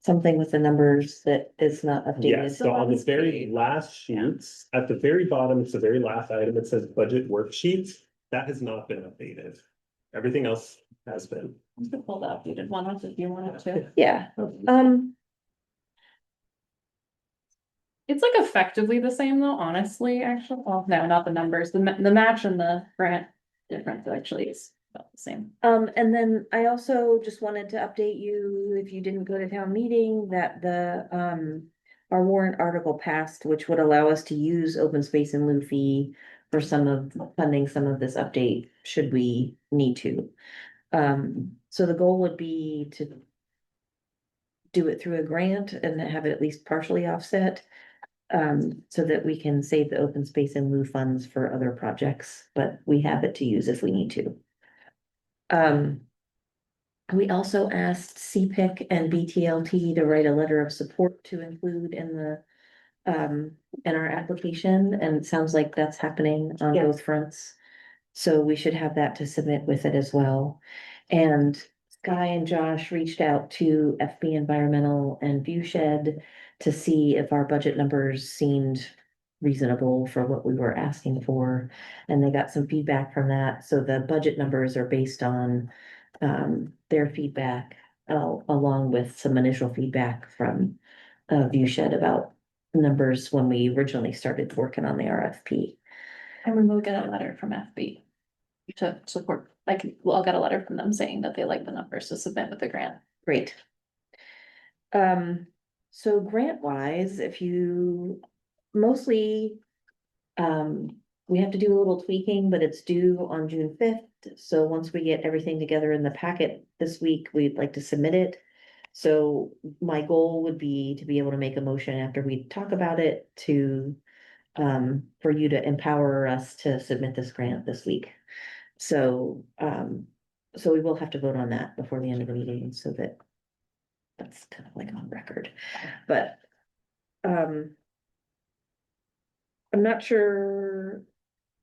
something with the numbers that is not Yeah, updated. so on the very last sheets, at the very bottom, it's the very last item, it says budget worksheets. That has not been updated. Everything else has been. You could pull the updated one up if you wanted to. Yeah, It's like effectively the same though, honestly, actually. Well, no, not the numbers. The match and the grant difference actually is about the same. and then I also just wanted to update you, if you didn't go to town meeting, that our warrant article passed, which would allow us to use open space and lieu fee for funding some of this update, should we need to. So the goal would be to do it through a grant and have it at least partially offset. So that we can save the open space and lieu funds for other projects, but we have it to use if we need to. We also asked CPIC and BTLT to write a letter of support to include in in our application, and it sounds like that's happening on both fronts. So we should have that to submit with it as well. And Sky and Josh reached out to FB Environmental and Viewshed to see if our budget numbers seemed reasonable for what we were asking for. And they got some feedback from that. So the budget numbers are based on their feedback, along with some initial feedback from Viewshed about numbers when we originally started working on the RFP. And we will get a letter from FB to support, I'll get a letter from them saying that they like the numbers to submit with the grant. Great. So grant wise, if you mostly, we have to do a little tweaking, but it's due on June 5th. So once we get everything together in the packet this week, we'd like to submit it. So my goal would be to be able to make a motion after we talk about it to, for you to empower us to submit this grant this week. So, so we will have to vote on that before the end of the meeting so that that's kind of like on record, but, I'm not sure.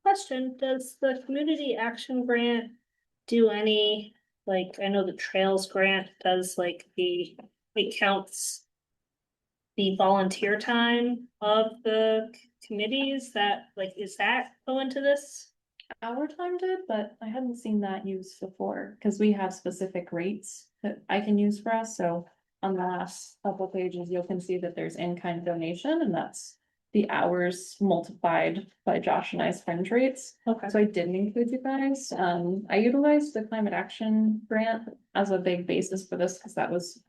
Question, does the community action grant do any, like, I know the trails grant does like it counts the volunteer time of the committees that, like, is that go into this? Our time did, but I hadn't seen that used before, because we have specific rates that I can use for us, so. On the last couple pages, you can see that there's in-kind donation, and that's the hours multiplied by Josh and I's fringe rates. Okay. So I didn't include you guys. I utilized the climate action grant as a big basis for this, because that was,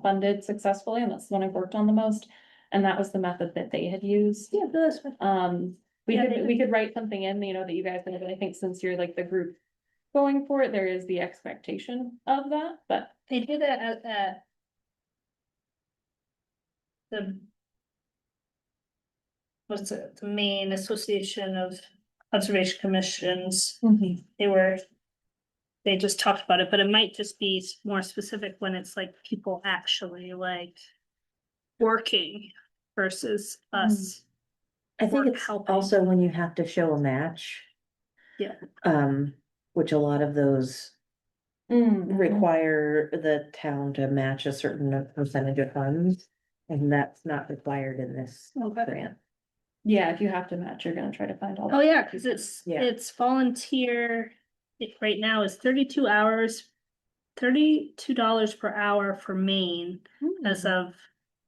funded successfully, and that's the one I've worked on the most. And that was the method that they had used. Yeah, that's fine. We could write something in, that you guys did, but I think since you're like the group going for it, there is the expectation of that, but. They did it at the what's it, the Maine Association of Conservation Commissions, they just talked about it, but it might just be more specific when it's like people actually like working versus us. I think Or it's helping. also when you have to show a match. Yeah. Which a lot of those require the town to match a certain percentage of funds. And that's not required in this grant. Yeah, if you have to match, you're gonna try to find all. Oh, yeah, cause it's Yeah. volunteer, it right now is 32 hours. $32 per hour for Maine as of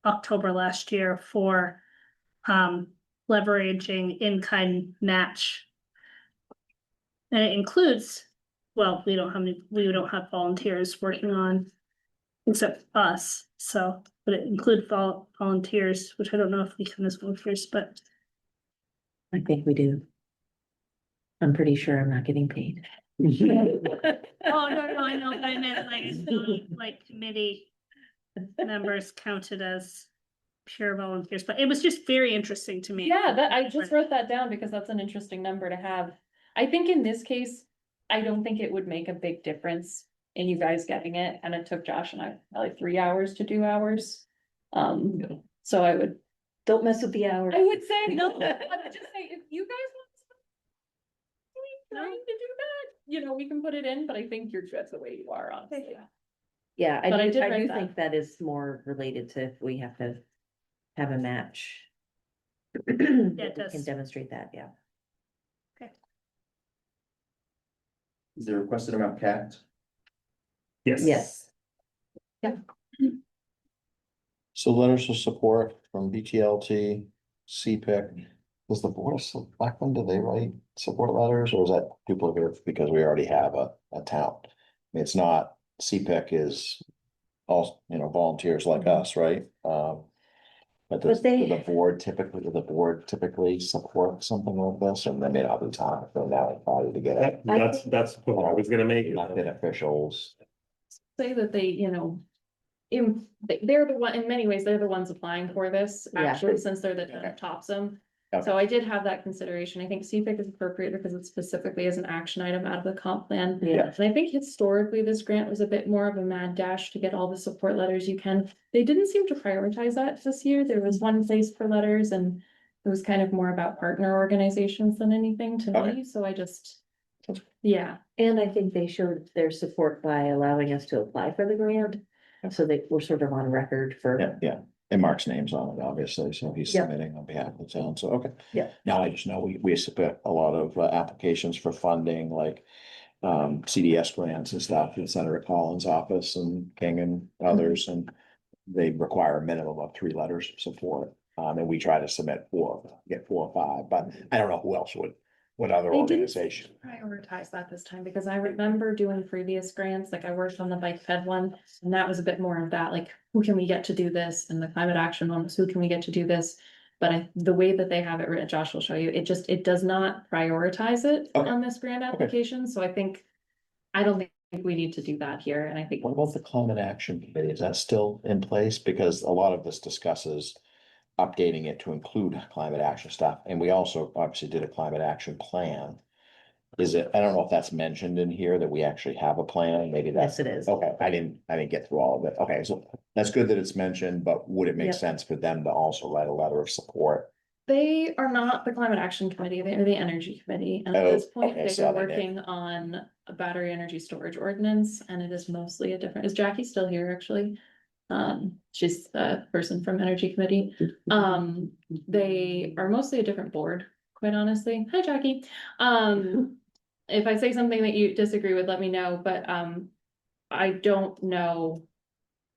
October last year for leveraging in-kind match. And it includes, well, we don't have volunteers working on except us, so, but it includes volunteers, which I don't know if we count as volunteers, but I think we do. I'm pretty sure I'm not getting paid. oh, no, I know, but I meant like committee members counted as pure volunteers, but it was just very interesting to me. Yeah, I just wrote that down because that's an interesting number to have. I think in this case, I don't think it would make a big difference in you guys getting it, and it took Josh and I probably 3 hours to do ours. So I would. Don't mess with the hours. I would say, no, I would just say, if you guys want to do that, we can put it in, but I think you're just the way you are, honestly. Yeah, But I I did do write that. think that is more related to if we have to have a match. it We does. can demonstrate that, yeah. Is the requested amount capped? Yes, So letters of support from BTLT, CPIC. Does the board of selectmen, do they write support letters, or is that duplicative because we already have a town? I mean, it's not, CPIC is all, volunteers like us, right? But does But they- the board typically support something like this, and they may not be time for now body to get it? That's the point I was gonna make. Elected officials. Say that they, they're the one, in many ways, they're the ones applying for this, Yeah. actually, since they're the Town of Topsham. So I did have that consideration. I think CPIC is appropriate because it's specifically as an action item out of the comp plan. yeah, And I think historically, this grant was a bit more of a mad dash to get all the support letters you can. They didn't seem to prioritize that this year. There was one place for letters, and it was kind of more about partner organizations than anything to Okay. me, so I just, yeah. and I think they showed their support by allowing us to apply for the grant. So they were sort of on record for. Yeah, and Mark's name's on it, obviously, so he's Yeah. submitting on behalf of the town, so, okay. Yeah. Now I just know we submit a lot of applications for funding, like CDS grants and stuff in Senator Collins' office and King and others, and they require a minimum of 3 letters of support. And we try to submit 4, get 4 or 5, but I don't know who else would What other They didn't organization? prioritize that this time, because I remember doing previous grants, like I worked on the bike fed one, and that was a bit more of that, like, who can we get to do this? And the climate action one was, who can we get to do this? But the way that they have it written, Josh will show you, it does not prioritize it Okay. on this grant application, so I don't think we need to do that here, and I think. What about the climate action committee? Is that still in place? Because a lot of this discusses updating it to include climate action stuff, and we also obviously did a climate action plan. Is it, I don't know if that's mentioned in here, that we actually have a plan, maybe that's. Yes, it is. Okay, I didn't get through all of it. Okay, so that's good that it's mentioned, but would it make Yep. sense for them to also write a letter of support? They are not the climate action committee, they are the energy committee, and at Oh, this point, okay, they saw are that, yeah. working on a battery energy storage ordinance, and it is mostly is Jackie still here, actually? She's the person from energy committee, they are mostly a different board, quite honestly. Hi, Jackie. If I say something that you disagree with, let me know, but, I don't know.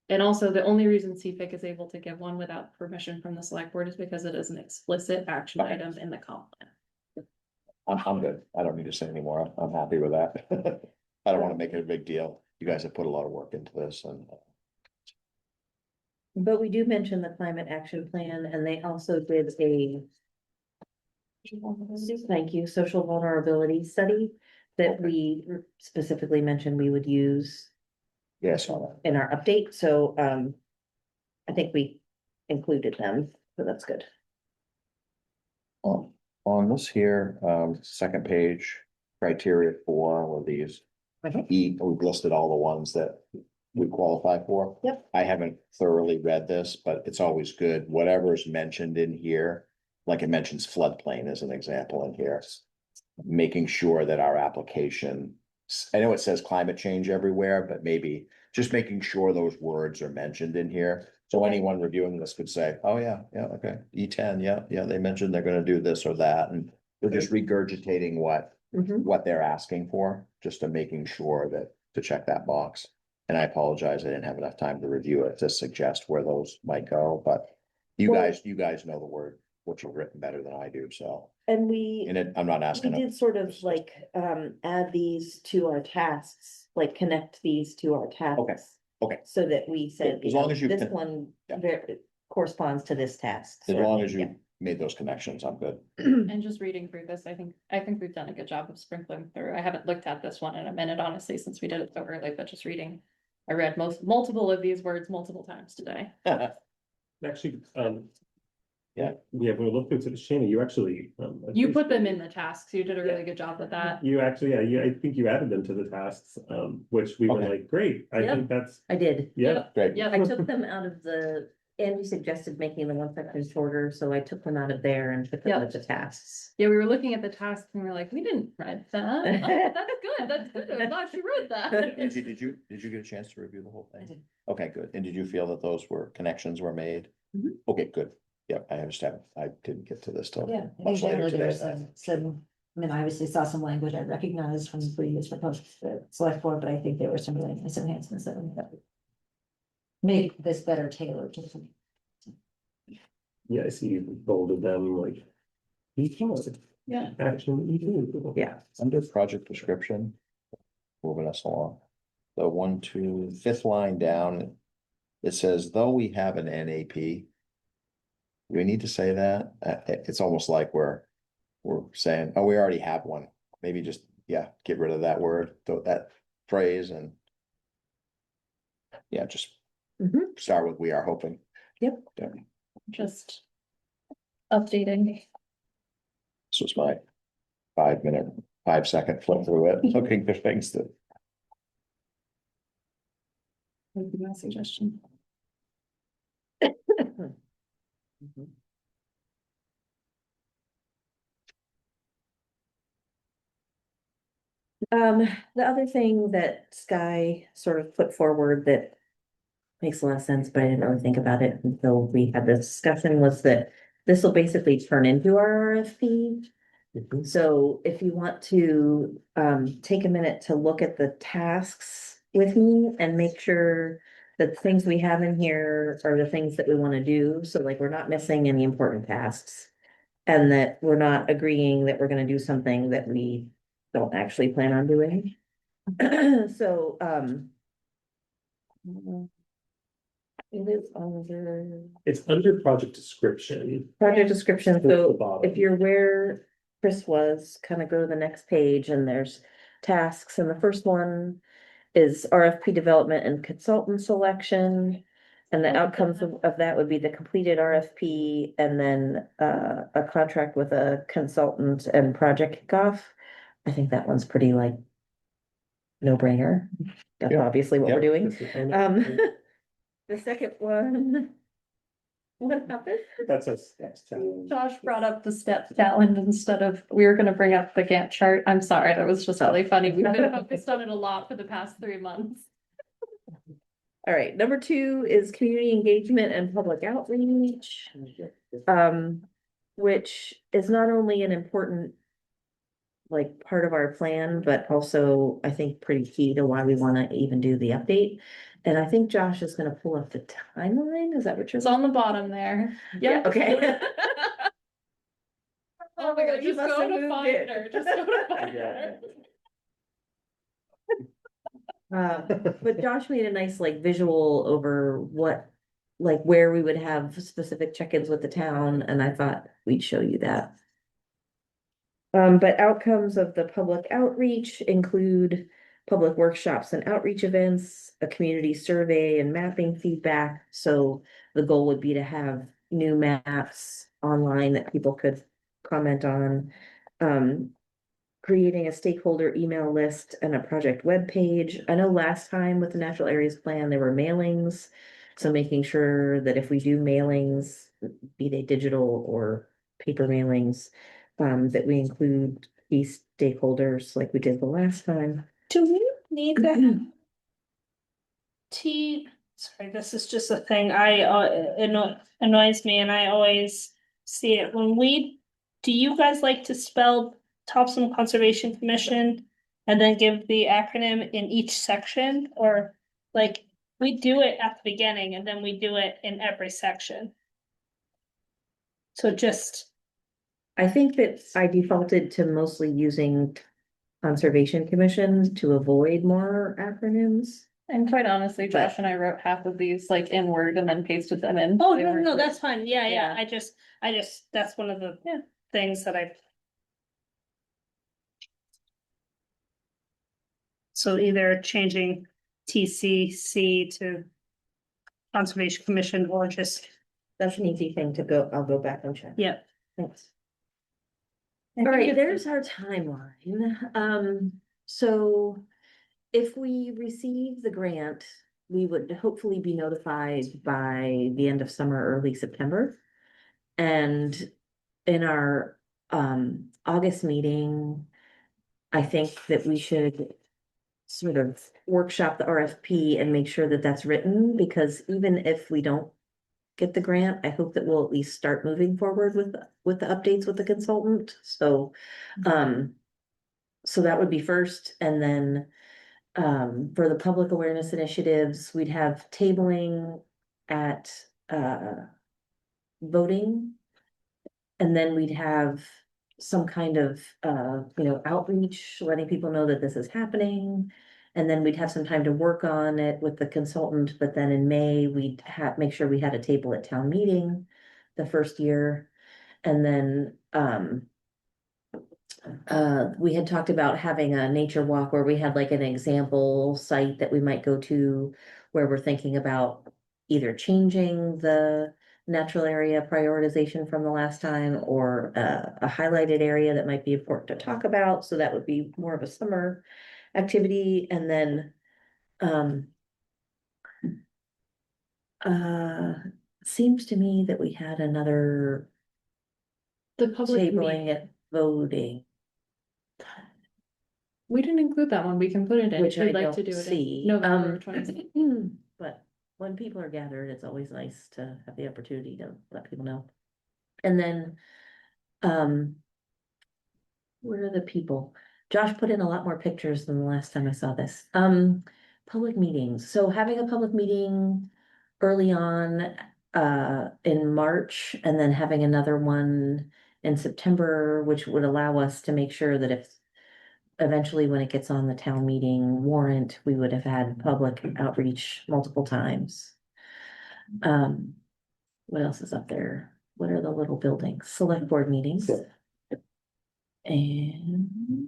And also, the only reason CPIC is able to give one without permission from the select board is because it is an explicit action Okay. item in the comp plan. I'm good. I don't need to say anymore. I'm happy with that. I don't wanna make it a big deal. You guys have put a lot of work into this and. But we do mention the climate action plan, and they also did a. Thank you, social vulnerability study that we specifically mentioned we would use Yeah, I saw that. in our update, so, I think we included them, so that's good. On this here, second page, criteria for all of these. Okay. We've listed all the ones that we qualify for. Yep. I haven't thoroughly read this, but it's always good, whatever's mentioned in here, like it mentions floodplain as an example in here. Making sure that our application, I know it says climate change everywhere, but maybe just making sure those words are mentioned in here. So anyone reviewing this could say, oh, yeah, okay, E10, yeah, they mentioned they're gonna do this or that, and we're just regurgitating Mhm. what they're asking for, just to making sure that, to check that box. And I apologize, I didn't have enough time to review it to suggest where those might go, but you Well- guys know the word, what you've written better than I do, so. And we. And I'm not We asking. did sort of like, add these to our tasks, like connect these to our tasks. Okay. So that we said, As long as you this can- one yeah. corresponds to this task. As so, long as yeah. you made those connections, I'm good. And just reading through this, I think we've done a good job of sprinkling through. I haven't looked at this one in a minute, honestly, since we did it so early, but just reading. I read multiple of these words multiple times today. Actually, Yeah. when we looked into Shana, you actually. You put them in the tasks, you did a really good job with that. You actually, I think you added them to the tasks, which we were Okay. like, great, I Yep. think that's, I did. yeah. Great. Yeah, I took them out of Andy suggested making the one section shorter, so I took them out of there and put them Yep. with the tasks. yeah, we were looking at the tasks and we are like, we didn't write that. Oh, that's good, I'm glad she wrote that. Did you get a chance to review the whole I thing? did. Okay, good. And did you feel that those connections were made? Mhm. Okay, good. Yep, I understand. I didn't get to this till Yeah, I think much later generally there's today. some, I mean, I obviously saw some language I recognized from the previous proposed select board, but I think there were some really nice enhancements that would make this better tailored to. Yeah, I see you bolded them like. Yeah. Action. Yeah. Under project description. Moving us along. The fifth line down. It says, though we have an NAP. Do we need to say that? It's almost like we're saying, oh, we already have one. Maybe just, get rid of that word, that phrase and. Yeah, just Mhm. start with, we are hoping. Yep. Yeah. Just updating. This was my 5-second flip through it, looking for things that. Would be my suggestion. Mhm. The other thing that Sky sort of put forward that makes a lot of sense, but I didn't really think about it until we had this discussion, was that this will basically turn into our RFP. So if you want to take a minute to look at the tasks with me and make sure that the things we have in here are the things that we want to do. So like we're not missing any important tasks. And that we're not agreeing that we're gonna do something that we don't actually plan on doing. So, it is under It's under project description. project description, Towards the so bottom. if you're where Chris was, kind of go to the next page and there's tasks, and the first one is RFP development and consultant selection. And the outcomes of that would be the completed RFP and then a contract with a consultant and project kickoff. I think that one's pretty like no brainer. That's Yeah. obviously what we're Yeah. doing. The second one. What happened? That's a steps challenge. Josh brought up the step challenge instead of, we were gonna bring up the Gantt chart. I'm sorry, that was just really funny. We've been focused on it a lot for the past 3 months. All right, number 2 is community engagement and public outreach. Which is not only an important. Like part of our plan, but also I think pretty key to why we wanna even do the update. And I think Josh is gonna pull up the timeline, is that what you're? It's on the bottom there. Yeah, okay. Oh my God, You just must go have to moved find it. her, just go to find Yeah. her. But Josh made a nice like visual over what, like where we would have specific check-ins with the town, and I thought we'd show you that. But outcomes of the public outreach include public workshops and outreach events, a community survey and mapping feedback. So the goal would be to have new maps online that people could comment on. Creating a stakeholder email list and a project web page. I know last time with the natural areas plan, there were mailings. So making sure that if we do mailings, be they digital or paper mailings, that we include these stakeholders like we did the last time. Do we need that? Sorry, this is just a thing annoys me and I always see it do you guys like to spell Topsom Conservation Commission and then give the acronym in each section, or like we do it at the beginning and then we do it in every section? So just, I think that I defaulted to mostly using conservation commissions to avoid more acronyms. And quite honestly, Josh and I wrote half of these like in Word and then pasted them in. oh, They no, weren't- no, that's fine, yeah, Yeah. I just, that's one of the things that I. So either changing TCC to Conservation Commission or just, That's an easy thing to go, I'll go back and check. yeah. Thanks. I All think right, it's- there's our timeline. So if we receive the grant, we would hopefully be notified by the end of summer, early September. And in our August meeting, I think that we should sort of workshop the RFP and make sure that that's written, because even if we don't get the grant, I hope that we'll at least start moving forward with the updates with the consultant. So so that would be first, and then for the public awareness initiatives, we'd have tabling at voting. And then we'd have some kind of outreach, letting people know that this is happening. And then we'd have some time to work on it with the consultant, but then in May, we'd make sure we had a table at town meeting the first year. And then we had talked about having a nature walk where we had like an example site that we might go to, where we're thinking about either changing the natural area prioritization from the last time, or a highlighted area that might be important to talk about. So that would be more of a summer activity. And then seems to me that we had another The public tabling meeting, at voting. we didn't include that one. We can put it in Which if I you'd like don't to do it see. in November 26th. But when people are gathered, it's always nice to have the opportunity to let people know. And then, where are the people? Josh put in a lot more pictures than the last time I saw this. Public meetings. So having a public meeting early on, in March, and then having another one in September, which would allow us to make sure that if eventually when it gets on the town meeting warrant, we would have had public outreach multiple times. What else is up there? What are the little buildings? Select board meetings. Yeah. And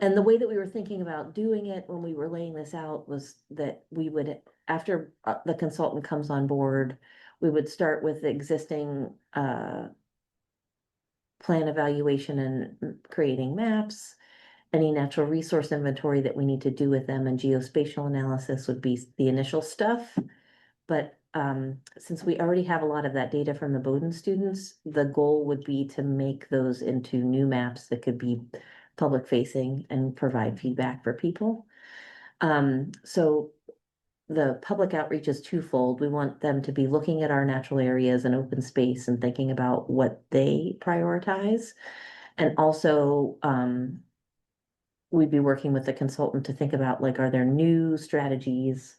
and the way that we were thinking about doing it when we were laying this out was that we would, after the consultant comes on board, we would start with the existing plan evaluation and creating maps. Any natural resource inventory that we need to do with them, and geospatial analysis would be the initial stuff. But since we already have a lot of that data from the Bowdoin students, the goal would be to make those into new maps that could be public facing and provide feedback for people. So the public outreach is twofold. We want them to be looking at our natural areas and open space and thinking about what they prioritize. And also, we'd be working with the consultant to think about, like, are there new strategies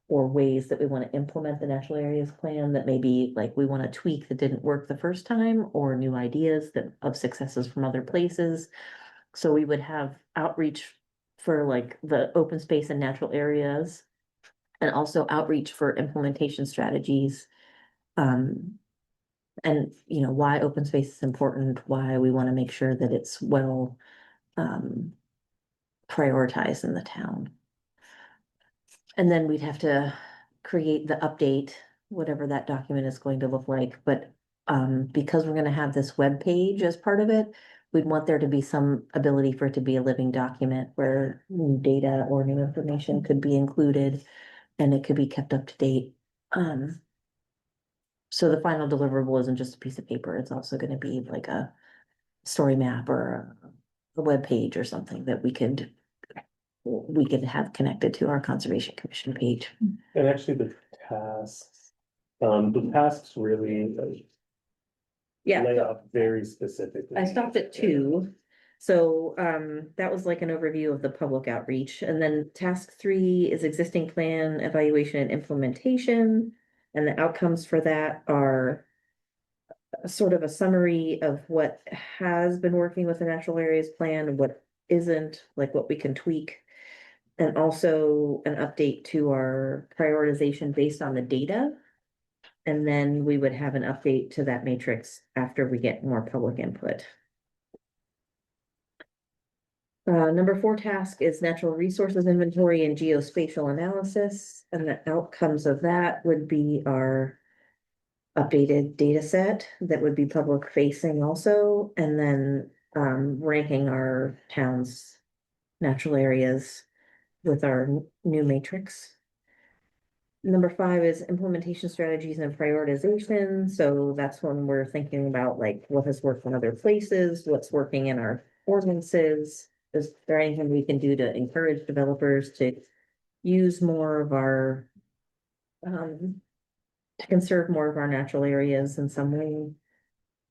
or ways that we want to implement the natural areas plan that maybe like we want to tweak that didn't work the first time, or new ideas that of successes from other places. So we would have outreach for like the open space and natural areas, and also outreach for implementation strategies. And you know, why open space is important, why we want to make sure that it's well prioritized in the town. And then we'd have to create the update, whatever that document is going to look like, but because we're gonna have this web page as part of it, we'd want there to be some ability for it to be a living document where new data or new information could be included and it could be kept up to date. So the final deliverable isn't just a piece of paper, it's also gonna be like a story map or a web page or something that we could have connected to our Conservation Commission page. And actually the tasks really lay out very specifically. I stopped at 2. So that was like an overview of the public outreach. And then task 3 is existing plan evaluation and implementation. And the outcomes for that are sort of a summary of what has been working with the natural areas plan and what isn't, like what we can tweak. And also an update to our prioritization based on the data. And then we would have an update to that matrix after we get more public input. Number 4 task is natural resources inventory and geospatial analysis. And the outcomes of that would be our updated data set that would be public facing also. And then ranking our town's natural areas with our new matrix. Number 5 is implementation strategies and prioritization. So that's when we're thinking about like what has worked in other places, what's working in our ordinances. Is there anything we can do to encourage developers to use more of our, to conserve more of our natural areas in some way?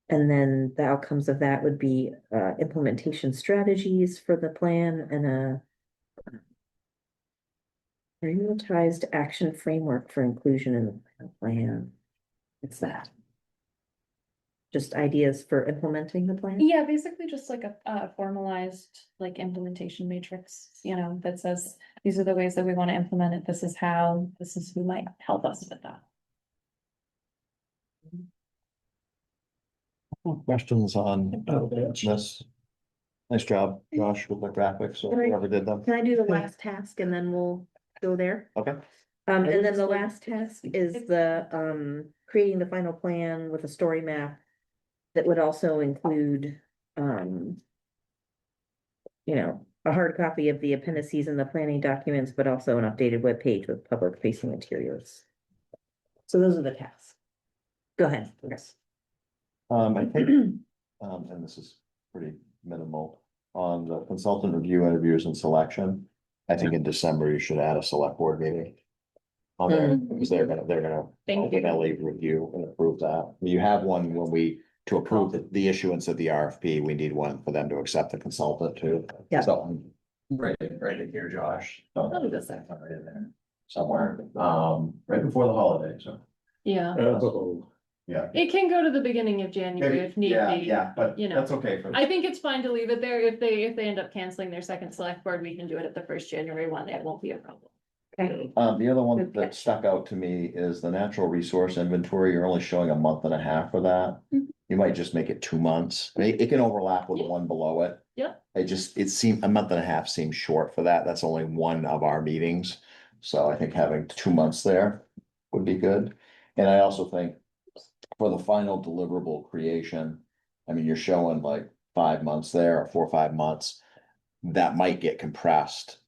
And then the outcomes of that would be implementation strategies for the plan and a prioritized action framework for inclusion in the plan. It's that. Just ideas for implementing the plan? Yeah, basically just like a formalized like implementation matrix, you know, that says, these are the ways that we want to implement it. This is how, this is who might help us with that. Questions on this? Nice job, Josh, with the graphics, or whoever did them. Can I do the last task and then we'll go there? Okay. And then the last task is the creating the final plan with a story map that would also include you know, a hard copy of the appendices and the planning documents, but also an updated web page with public facing materials. So those are the tasks. Go ahead, yes. I think, and this is pretty minimal, on the consultant review interviews and selection. I think in December you should add a select board meeting. On there, because they're gonna Thank you. ultimately review and approve that. You have one when we, to approve the issuance of the RFP, we need one for them to accept the consultant too. Yeah. So, Right here, Josh. Oh, that's that. Right in there. somewhere, right before the holidays, so. Yeah, Oh, Yeah. it can go to the beginning of January if need Yeah, be. yeah, but you know. that's okay for. I think it's fine to leave it there. If they end up canceling their second select board, we can do it at the first January one. It won't be a problem. Okay. The other one Good that catch. stuck out to me is the natural resource inventory. You're only showing a month and a half for that. Mhm. You might just make it 2 months. It can overlap with the one below it. Yeah. It seemed, a month and a half seems short for that. That's only one of our meetings. So I think having 2 months there would be good. And I also think for the final deliverable creation, I mean, you're showing like 5 months there or 4 or 5 months. That might get compressed.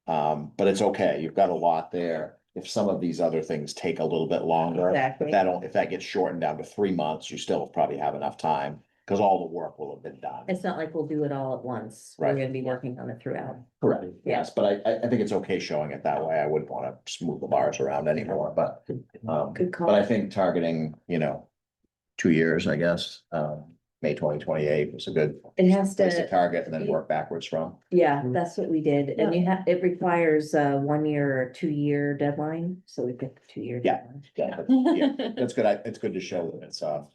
But it's okay. You've got a lot there. If some of these other things take a little bit longer. Exactly. If that gets shortened down to 3 months, you still probably have enough time, because all the work will have been done. It's not like we'll do it all at once. We're Right. gonna be working on it throughout. Correct, yes, but I think it's okay showing it that way. I wouldn't wanna smooth the bars around anymore, but, Good call. but I think targeting, 2 years, I guess, May 2028 was a good It has place to to, target and then work backwards from. yeah, that's what we did. And you have, it requires a 1 year or 2 year deadline, so we picked 2 year. Yeah. deadline. Yeah, that's good. It's good to show that it's a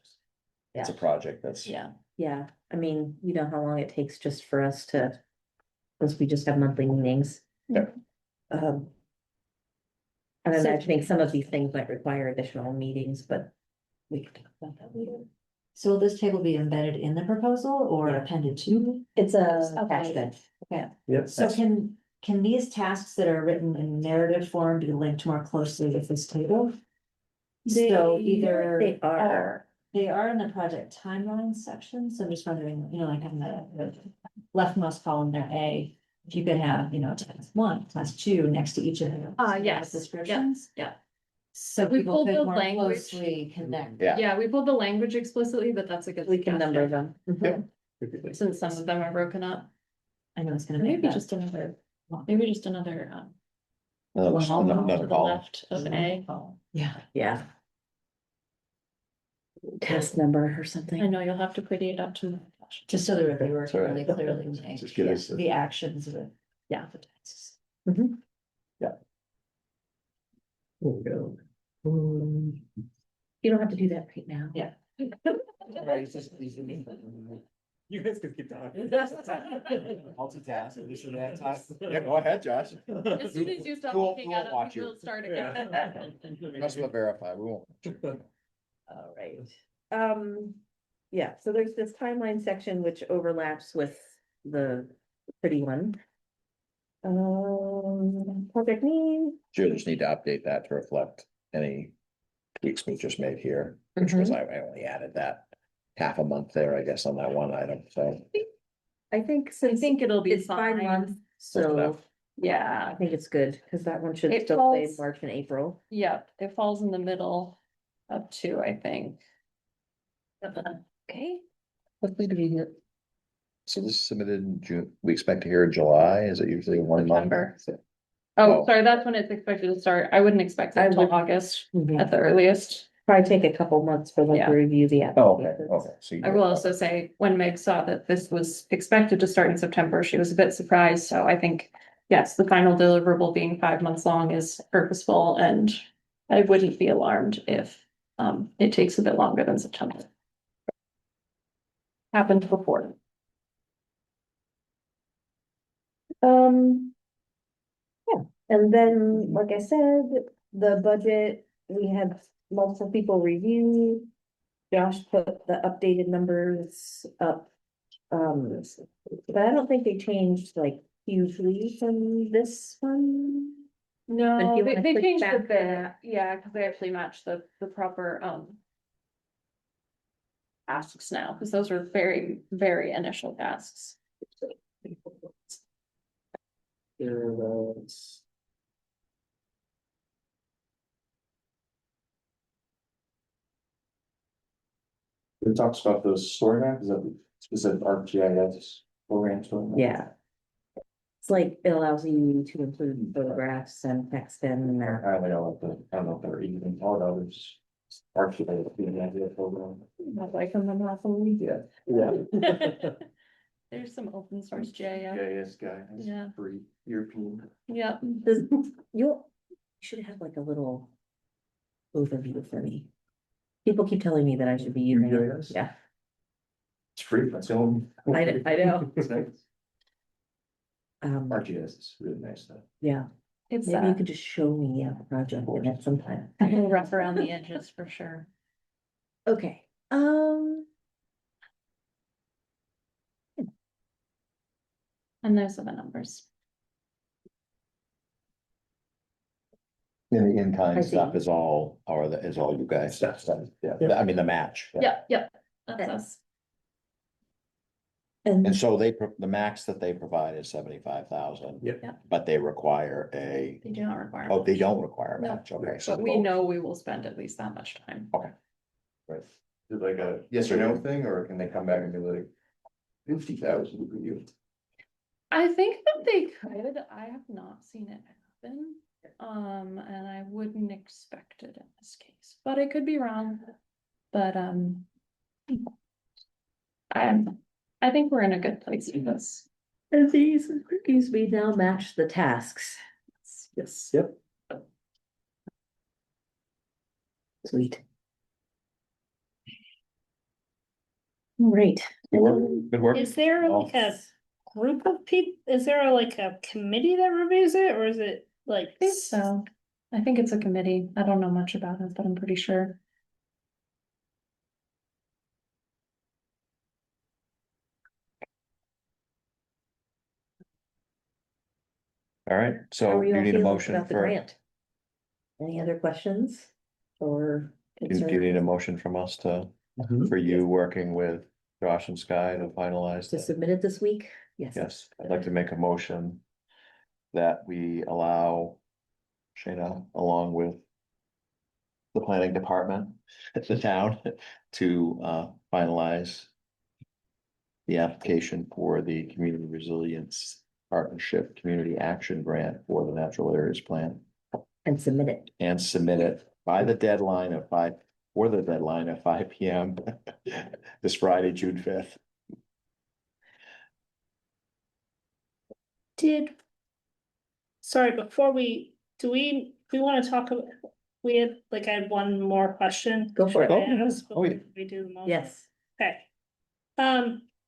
Yeah. project that's. Yeah, Yeah, I mean, you know how long it takes just for us to, because we just have monthly meetings. Yeah. Um. I'm So- imagining some of these things might require additional meetings, but we can talk about that later. So will this table be embedded in the proposal or appended to? It's a Okay. attachment. yep. So can these tasks that are written in narrative form be linked more closely with this table? So either. They are. They are in the project timeline section, so I'm just wondering, like on the leftmost column there, A, if you could have, task 1, task 2 next to each of them. yes, Descriptions. yeah. So We people pulled could the more language. closely connect. Yeah. Yeah, we pulled the language explicitly, but that's a good. We can number them. Yeah. Since some of them are broken up. I know it's gonna make Maybe that. just another, one to Another the column. left of A. Yeah. Yeah. Task number or I something. know you'll have to pretty it up to. Just so the reviewer That's can all right. really clearly make Just give us the actions of it. Yeah. The tasks. There we go. You don't have to do that right now. Yeah. You guys can keep talking. Multitask, addition to that task. Yeah, go ahead, Josh. As soon as you stop We'll- looking we'll at it, watch we you. will start again. That's what verify, we won't. All right. Yeah, so there's this timeline section which overlaps with the pretty one. Project name. You'll just need to update that to reflect any tweaks we just made here, which was, I only added that half a month there, I guess, on that one item, so. I think I since think it'll be it's 5 fine. months, Close so enough. I Yeah, think it's good, because that one should It still play in falls- March and April. yep, it falls in the middle of 2, I think. Okay. Quickly do we get? So this is submitted in June, we expect to hear in July, is it usually 1 month? September. Oh. Oh, sorry, that's when it's expected to start. I wouldn't expect it I until would- August Mhm. at the earliest. Probably take a couple months for them Yeah. to review the Oh, okay, applications. okay. So you I will also say, when Meg saw that this was expected to start in September, she was a bit surprised, so I think, yes, the final deliverable being 5 months long is purposeful, and I wouldn't be alarmed if it takes a bit longer than September. Happened before. Yeah, and then, like I said, the budget, we had multiple people review. Josh put the updated numbers up. But I don't think they changed like hugely from this one. If No, you they wanna click changed a back to bit, that. yeah, because they actually match the proper asks now, because those were very, very initial tasks. There was. It talks about those story maps, is that ArcGIS programs? Yeah. It's like, it allows you to include photographs and text in there. I don't know if they're even part of it. ArcGIS being an idea program. Not like them monopoly. Yeah. Yeah. There's some open source GIS. GIS guy, Yeah. free European. Yep. Does, should have like a little overview for me. People keep telling me that I should be using it, UGIS? yeah, It's free, that's the only. I know. It's nice. Um, RGS is really nice stuff. yeah, It's maybe you could just show me a project in it sometime. a little rough around the edges for sure. Okay, And those are the numbers. And the I in-kind see. stuff is all, is all you guys. Stuff. Yeah, Yeah. I mean, the match. yeah. Yep, yep, that's us. And and so the max that they provide is 75,000. Yep. Yep. But they require a, They do not require. oh, they much. don't require a No, match, okay. So But we know we will spend at least that much time. Right. Is it like a yes or no thing, or can they come back and be like 50,000 for you? I think that they could, I have not seen it happen. And I wouldn't expect it in this case, but I could be wrong. But, I think we're in a good place with this. and these cookies we now match the tasks. Yes, yep. Sweet. All right. Good work. Is there like a group of people, is there like a committee that reviews it, or is it like? I think so. I think it's a committee. I don't know much about it, but I'm pretty sure. All right, How so are do you all need a feeling motion about the for, grant? Any other questions or do you need a concerns motion from us to, Mhm. for you working with Josh and Sky to finalize to this? submit it this week? Yes. Yes, I'd like to make a motion that we allow Shayna, along with the planning department at the town, to finalize the application for the Community Resilience Partnership Community Action Grant for the Natural Areas Plan And submit it. and submit it by the deadline of 5 PM this Friday, June 5th. Sorry, before we wanna talk about, we had, like, I had one more question. Go for it. Should I ask Oh, yeah. before we do the motion? Yes. Okay.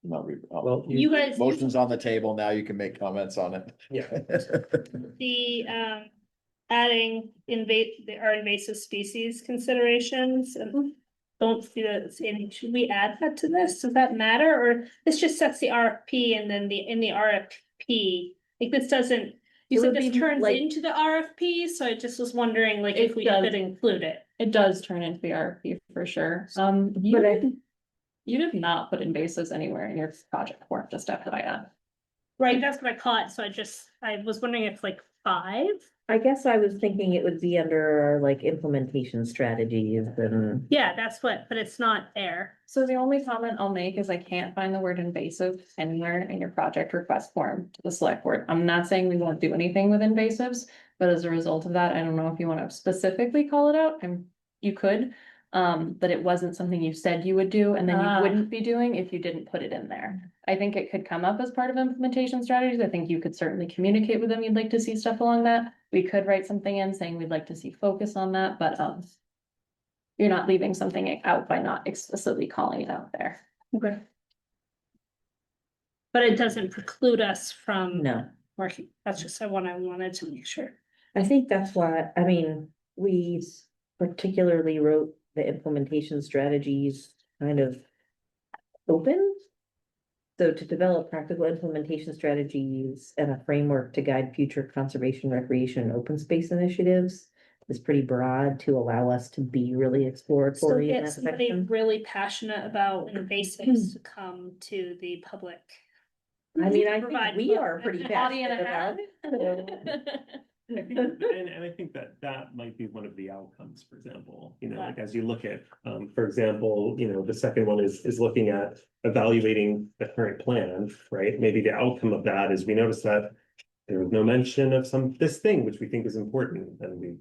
Well, You guys. Motion's on the table, now you can make comments on it. Yeah. The, adding our invasive species considerations and don't see that it's any, should we add that to this? Does that matter? Or this just sets the RFP and then in the RFP, like this doesn't, you It said would this be turns like- into the RFP, so I just was wondering like if It we does. could include it. It does turn into the RFP for sure. You did not put invasives anywhere in your project form, just FYI. Right, that's what I caught, so I was wondering if like 5? I guess I was thinking it would be under our like implementation strategies and. Yeah, that's what, but it's not there. So the only comment I'll make is I can't find the word invasive anywhere in your project request form to the select board. I'm not saying we won't do anything with invasives, but as a result of that, I don't know if you want to specifically call it out, and you could. But it wasn't something you said you would do, and then you Ah. wouldn't be doing if you didn't put it in there. I think it could come up as part of implementation strategies. I think you could certainly communicate with them. You'd like to see stuff along that. We could write something in saying we'd like to see focus on that, but, you're not leaving something out by not explicitly calling it out there. Okay. But it doesn't preclude us from No, working, that's just what I wanted to make sure. I think that's why, I mean, we particularly wrote the implementation strategies kind of open. So to develop practical implementation strategies and a framework to guide future conservation, recreation, and open space initiatives is pretty broad to allow us to be really So exploratory in get that somebody section. really passionate about invasives to come to the public. I mean, I Provide think we book. are pretty Body and a passionate about it. I think, and I think that might be one of the outcomes, for example, like as you look at, for example, the second one is looking at evaluating the current plan, right? Maybe the outcome of that is we noticed that there was no mention of this thing, which we think is important, and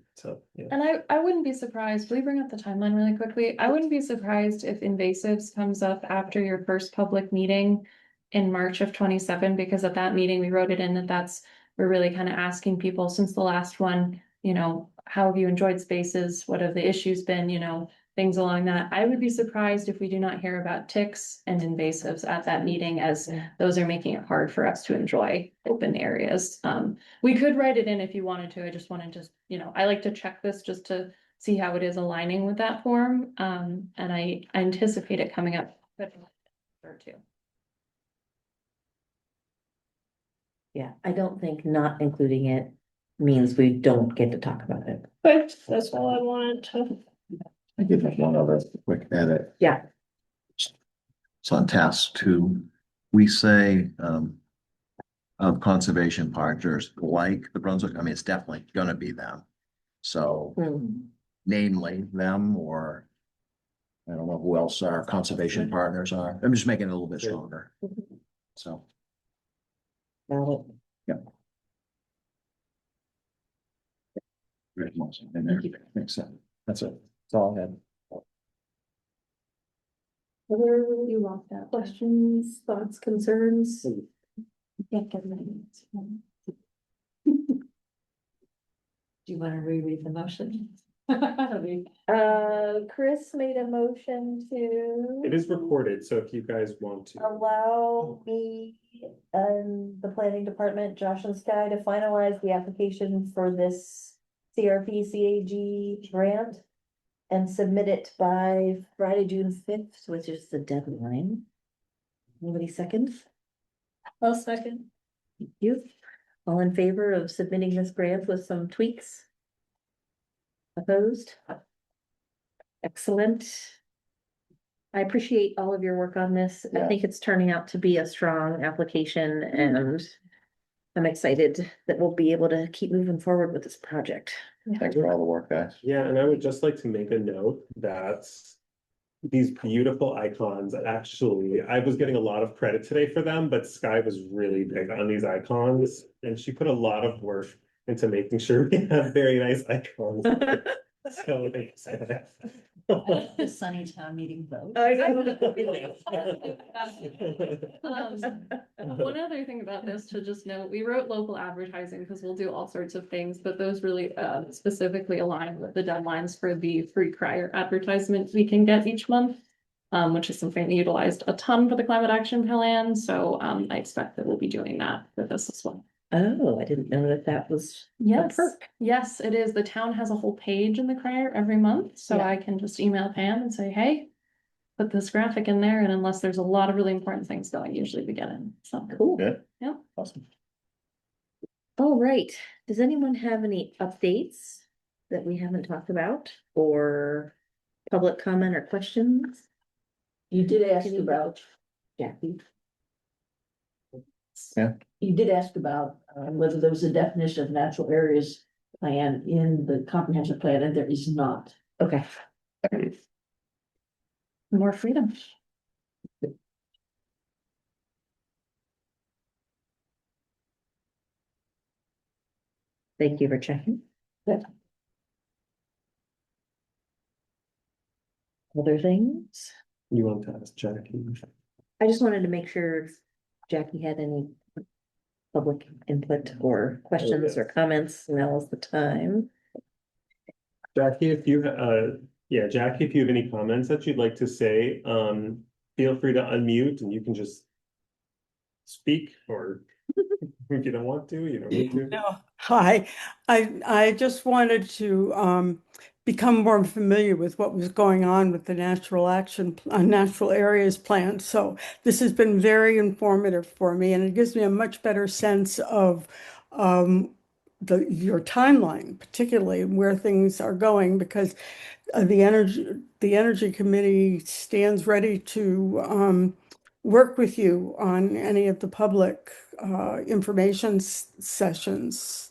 yeah. And I wouldn't be surprised, will you bring up the timeline really quickly? I wouldn't be surprised if invasives comes up after your first public meeting in March of 27, because at that meeting, we wrote it in that we're really kind of asking people since the last one, you know, how have you enjoyed spaces? What have the issues been, you know, things along that. I would be surprised if we do not hear about ticks and invasives at that meeting, as those are making it hard for us to enjoy open areas. We could write it in if you wanted to. I just wanted to, you know, I like to check this just to see how it is aligning with that form. And I anticipate it coming up. Or two. Yeah, I don't think not including it means we don't get to talk about it. But that's all I wanted to. I did have one other quick edit. Yeah. It's on task 2. We say, of conservation partners like the Brunswick, I mean, it's definitely gonna be them. So namely them, or I don't know who else our conservation partners are. I'm just making it a little bit stronger. So, Got it. great, in there, makes sense. That's it. That's all I had. Other You want that? questions, thoughts, concerns? Do you want to reread the motion? Chris made a motion to. It is recorded, so if you guys want to. Allow me and the planning department, Josh and Sky, to finalize the application for this CRP CAG grant. And submit it by Friday, June 5th, which is the deadline. Anybody seconds? I'll second. Thank you. All in favor of submitting this grant with some tweaks? Opposed? Excellent. I appreciate all of your work on this. I Yeah. think it's turning out to be a strong application, and I'm excited that we'll be able to keep moving forward with this project. Thanks for all the work, guys. Yeah, and I would just like to make a note that these beautiful icons, actually, I was getting a lot of credit today for them, but Sky was really big on these icons, and she put a lot of work into making sure we have very nice icons. So thanks. The Sunny Town meeting vote. One other thing about this to just note, we wrote local advertising because we'll do all sorts of things, but those really specifically align with the deadlines for the free crier advertisement we can get each month. Which is something we utilized a ton for the climate action plan, so I expect that we'll be doing that for this as well. Oh, I didn't know that that was a Yes, perk. yes, it is. The town has a whole page in the crier every month, so Yeah. I can just email Pam and say, hey, put this graphic in there, and unless there's a lot of really important things going, usually we get in, so. Cool. Good. Yeah. Awesome. All right. Does anyone have any updates that we haven't talked about, or public comment or questions? You did ask about, Jackie? Yeah. you did ask about whether there was a definition of natural areas plan in the comprehensive plan, and there is not. Okay. More freedom. Thank you for checking. Yeah. Other things? You want to ask Jackie? I just wanted to make sure if Jackie had any public input or questions or comments. Now is the time. Jackie, if you, Jackie, if you have any comments that you'd like to say, feel free to unmute and you can just speak, or if you don't want to, you don't need to. No, hi, I just wanted to become more familiar with what was going on with the natural areas plan. So this has been very informative for me, and it gives me a much better sense of your timeline, particularly where things are going, because the energy committee stands ready to work with you on any of the public information sessions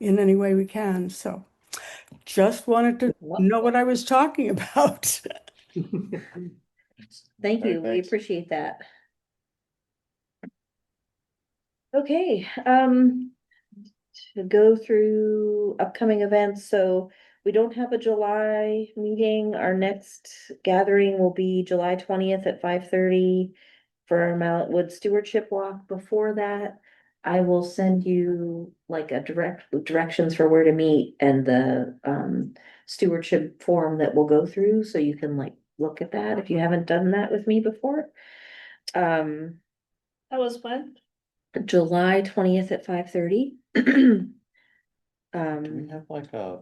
in any way we can. So just wanted to know what I was talking about. Thank you. We Thanks. appreciate that. Okay, to go through upcoming events, so we don't have a July meeting. Our next gathering will be July 20th at 5:30 for our Mallet Wood Stewardship Walk. Before that, I will send you like a directions for where to meet and the stewardship form that we'll go through, so you can like look at that if you haven't done that with me before. Um, That was when? July 20th at 5:30. Do we Um, have like a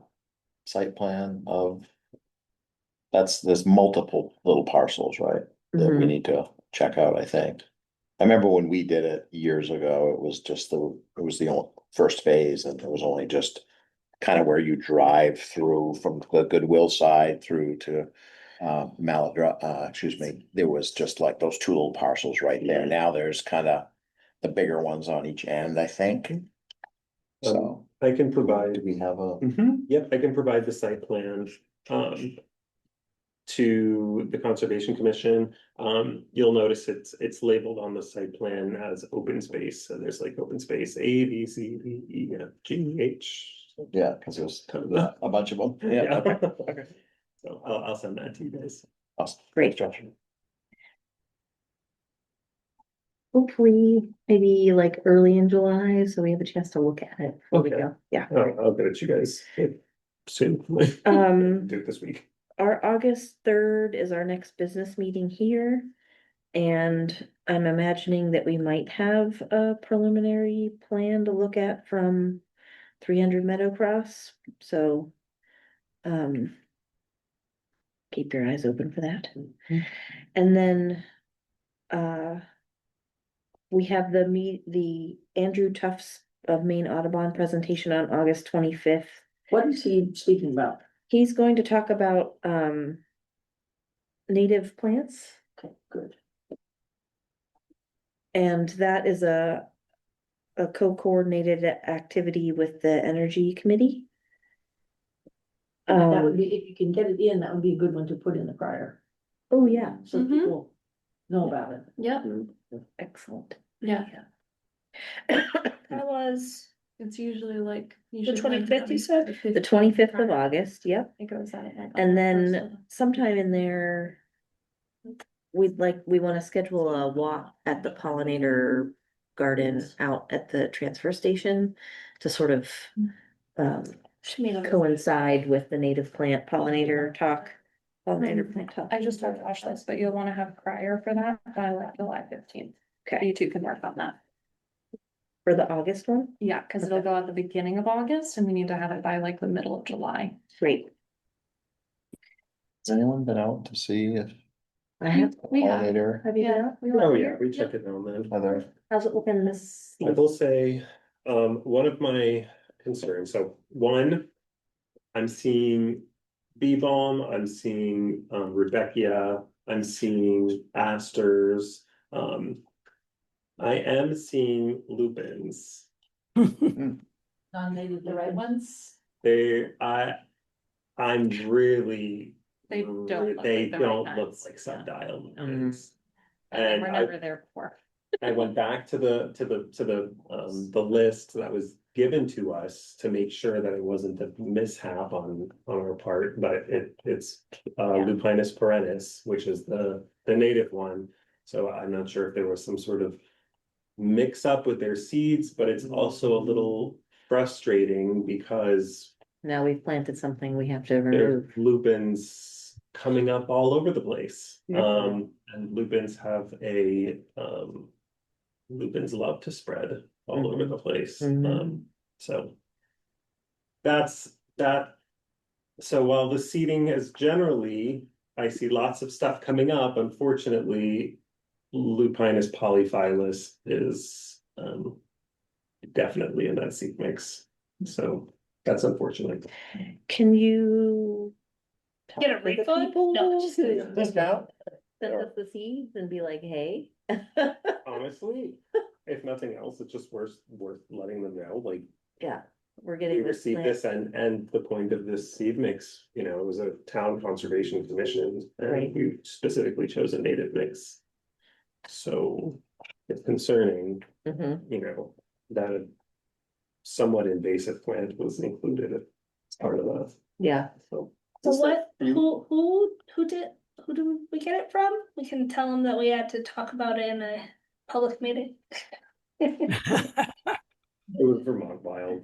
site plan of? There's multiple little parcels, right? That we mhm. need to check out, I think. I remember when we did it years ago, it was the only first phase and it was only just. Kind of where you drive through from the Goodwill side through to excuse me, there was just like those two little parcels right there. Now there's kind of the bigger ones on each end, I think. So I can provide. do we have a? Yep, I can provide the site plan, to the Conservation Commission. You'll notice it's labeled on the site plan as open space, so there's like open space A, B, C, D, E, F, G, H. Yeah, because there's a bunch of them. Yeah. Okay. So I'll send that to you guys. Awesome. Great. Thanks, Josh. Hopefully, maybe like early in July, so we have a chance to look at it before we Okay. go. Yeah. I'll get it to you guys soon. Do it this week. Our August 3rd is our next business meeting here. And I'm imagining that we might have a preliminary plan to look at from 300 Meadowcross, so. Keep your eyes open for that. And then, we have the Andrew Tufts of Maine Audubon presentation on August 25th. What is he speaking about? He's going to talk about, native plants. Okay, good. And that is a co-coordinated activity with the Energy Committee. That would be, if you can get it in, that would be a good one to put in the prior, Oh, yeah, so Mhm. people know about it. Yep, excellent. yeah, That was it's usually like. the 25th, you said? The 25th of August, yep. It goes out at like. And August then 1st. sometime in there, we wanna schedule a walk at the pollinator garden out at the transfer station to sort of Should meet on the- coincide with the native plant pollinator talk. Pollinator plant talk. I just told Josh this, but you'll wanna have prior for that by like July 15th. Okay, You two can work on that. for the August one, Yeah, cause it'll go at the beginning of August and we need to have it by like the middle of July. great. Has anyone been out to see if I have, We have, pollinator? have you been out? Oh, yeah, we check it now and then. Are there? How's it looking this I season? will say, one of my concerns, so one, I'm seeing bee balm, I'm seeing Rudbeckia, I'm seeing asters, I am seeing lupins. Non-native, the right ones? I'm really. They don't look They like the don't right look kinds. like sundial Mm. lupins. and they And were I- never there before. I went back to the list that was given to us to make sure that it wasn't a mishap on our part, but it's Lupinus perennis, which is the native one. So I'm not sure if there was some sort of mix up with their seeds, but it's also a little frustrating because Now we've planted something we have to there are remove. lupins coming up all over the place. Yeah. And lupins have lupins love to spread all over the place. Mhm. So that's that. So while the seeding is generally, I see lots of stuff coming up, unfortunately, Lupinus polyphilus is definitely in that seed mix. So that's unfortunate. Can you? talk Get a to the refund? people No, just who kidding. Discount? Send us the seeds and be like, hey. Honestly, if nothing else, it's just worth letting them know, like, Yeah, we're we getting this received plant. this and the point of this seed mix, it was a town conservation commission. Right. And we specifically chose a native mix. So it's concerning, Mhm. that a somewhat invasive plant was included as part of that, Yeah, so. So what, who did we get it from? We can tell them that we had to talk about it in a public meeting. It was Vermont Wild.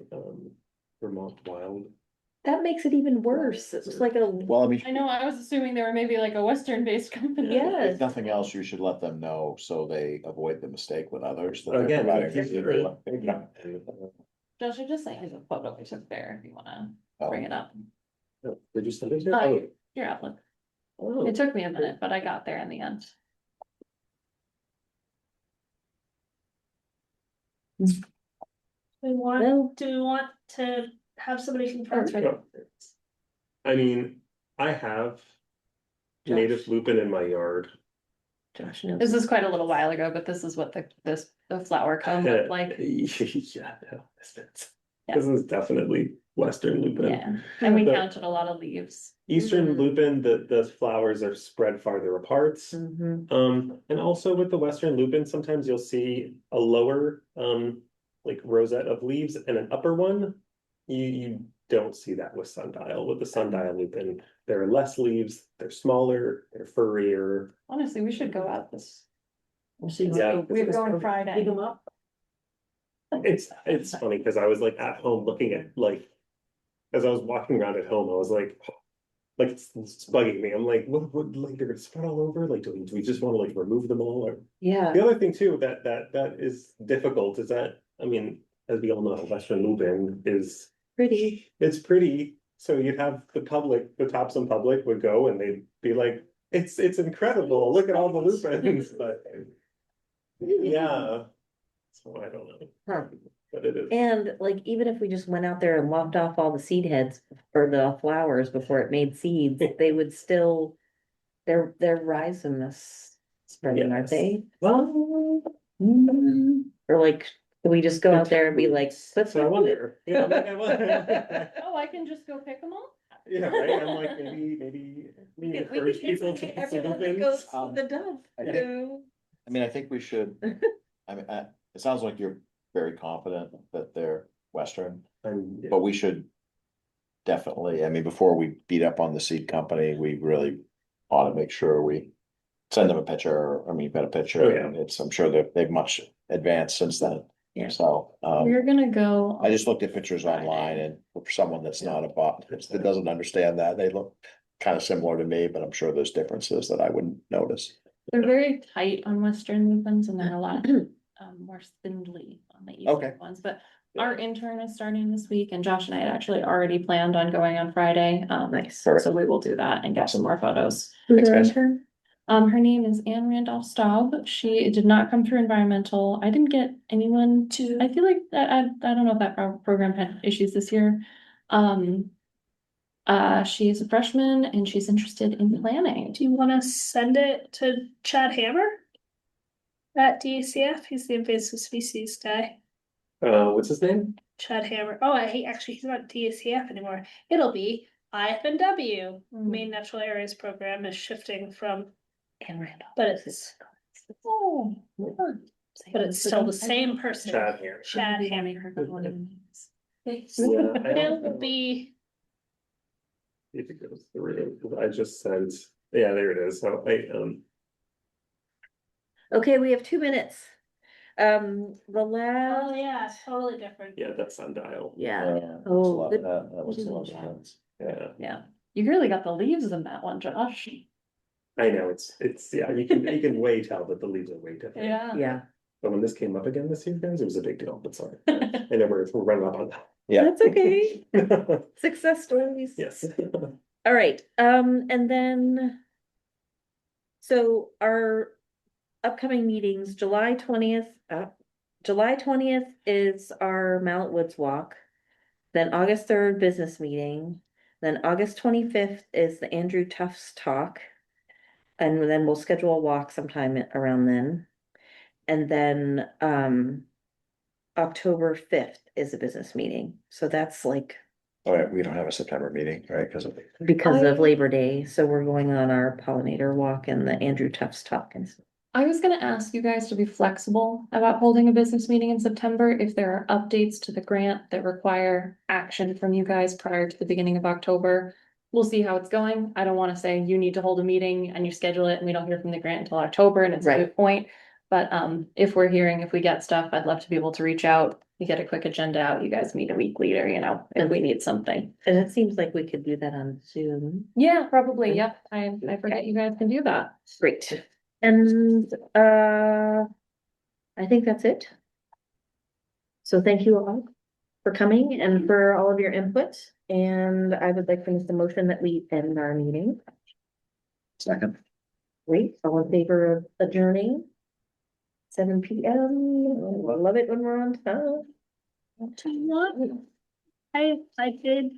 That makes it even worse. It's like a, Well, I mean, I know, I was assuming they were maybe like a Western-based company. yes. if nothing else, you should let them know so they avoid the mistake with others. that they're Again, providing. Josh, I just sent you the photo I took there, if you wanna Oh. bring it up. Did you send it? Oh, your Outlook. Oh. It took me a minute, but I got there in the end. Well, Do we want to have somebody confirm? That's right. I mean, I have native lupin in my yard. Josh knows. This is quite a little while ago, but this is what the flower cone looked like. Yeah, no, Yeah. this is definitely Western lupin. Yeah, and we But counted a lot of leaves. Eastern Mhm. lupin, the flowers are spread farther apart. Mhm. And also with the Western lupin, sometimes you'll see a lower, like rosette of leaves and an upper one. You don't see that with sundial. With the sundial lupin, there are less leaves, they're smaller, they're furrier. Honestly, we should go out this. Yeah. We're going Friday. Dig 'em up. It's funny because I was like at home looking at like, as I was walking around at home, I was like it's bugging me. I'm like, what, like they're gonna spread all over? Like, do we just want to like remove them all? Or Yeah, the other thing too that is difficult is that, I mean, as we all know, Western lupin is pretty. it's pretty. So you'd have the public, the Topsham public would go and they'd be like, it's incredible. Look at all the lupins, but yeah. So I don't know. Huh. But it is. And like, even if we just went out there and lopped off all the seed heads or the flowers before it made seeds, they would still, they're rhizomus spreading, aren't Yes. they? Well, or like, do we just go out there and be like, let's So I wonder. Yeah, like, I wonder. Oh, I can just go pick them all? Yeah, right. I'm like, maybe encourage people to put some lupins. The dove. I mean, I think we should, I mean, it sounds like you're very confident that they're Western, Yeah. but we should definitely, I mean, before we beat up on the seed company, we really ought to make sure we send them a picture. I mean, you've got a picture, Oh, yeah. and I'm sure they've much advanced since then. Yeah. So, We're gonna go. I just looked at pictures online, and for someone that's not a bot, that doesn't understand that, they look kind of similar to me, but I'm sure there's differences that I wouldn't notice. They're very tight on Western lupins and they're a lot more spindly on the Okay. eastern ones, but our intern is starting this week and Josh and I had actually already planned on going on Friday. Nice. So we will do that and get some more photos. Who's our guys. intern? Her name is Anne Randolph Staub. She did not come through environmental. I didn't get anyone to, I feel like that, I don't know if that program had issues this year. She's a freshman and she's interested in planning. Do you wanna send it to Chad Hammer? At DACF, he's the invasive species guy. What's his name? Chad Hammer. Oh, actually, he's not DACF anymore. It'll be IFNW. Maine Natural Areas Program is shifting from, And Randall. but it's still the same person. Chad here. Chad Hammer. Yeah, It'll be, If it goes through, I just sent, yeah, there it is. So Okay, we have 2 minutes. The oh last, yeah, totally different. yeah, that's sundial. yeah. That Oh, good. was a lot of sense. Yeah, Yeah, you really got the leaves in that one, Josh. I know, it's, yeah, you can way tell that the leaves are way different. Yeah, But when this came up again this year, guys, it was a big deal, but sorry. I know we're running up on Yeah. that's okay. that. Success stories. Yes. All right, and then. So our upcoming meetings, July 20th is our Mallet Woods Walk. Then August 3rd, business meeting. Then August 25th is the Andrew Tufts talk. And then we'll schedule a walk sometime around then. And then, October 5th is a business meeting. So that's like All right, we don't have a September meeting, right? Because of. because of Labor Day. So we're going on our pollinator walk and the Andrew Tufts talk and stuff. I was gonna ask you guys to be flexible about holding a business meeting in September if there are updates to the grant that require action from you guys prior to the beginning of October. We'll see how it's going. I don't wanna say you need to hold a meeting and you schedule it and we don't hear from the grant until October and it's a Right. good point. But if we're hearing, if we get stuff, I'd love to be able to reach out. You get a quick agenda out, you guys meet a week later, you know, if we need something. And it seems like we could do that on Zoom. Yeah, probably, yep, I forget you guys can do that. Great. And, I think that's it. So thank you all for coming and for all of your input. And I would like to make the motion that we end our meeting. Second. Great, all in favor of adjourning? 7 p.m. I love it when we're on time. I did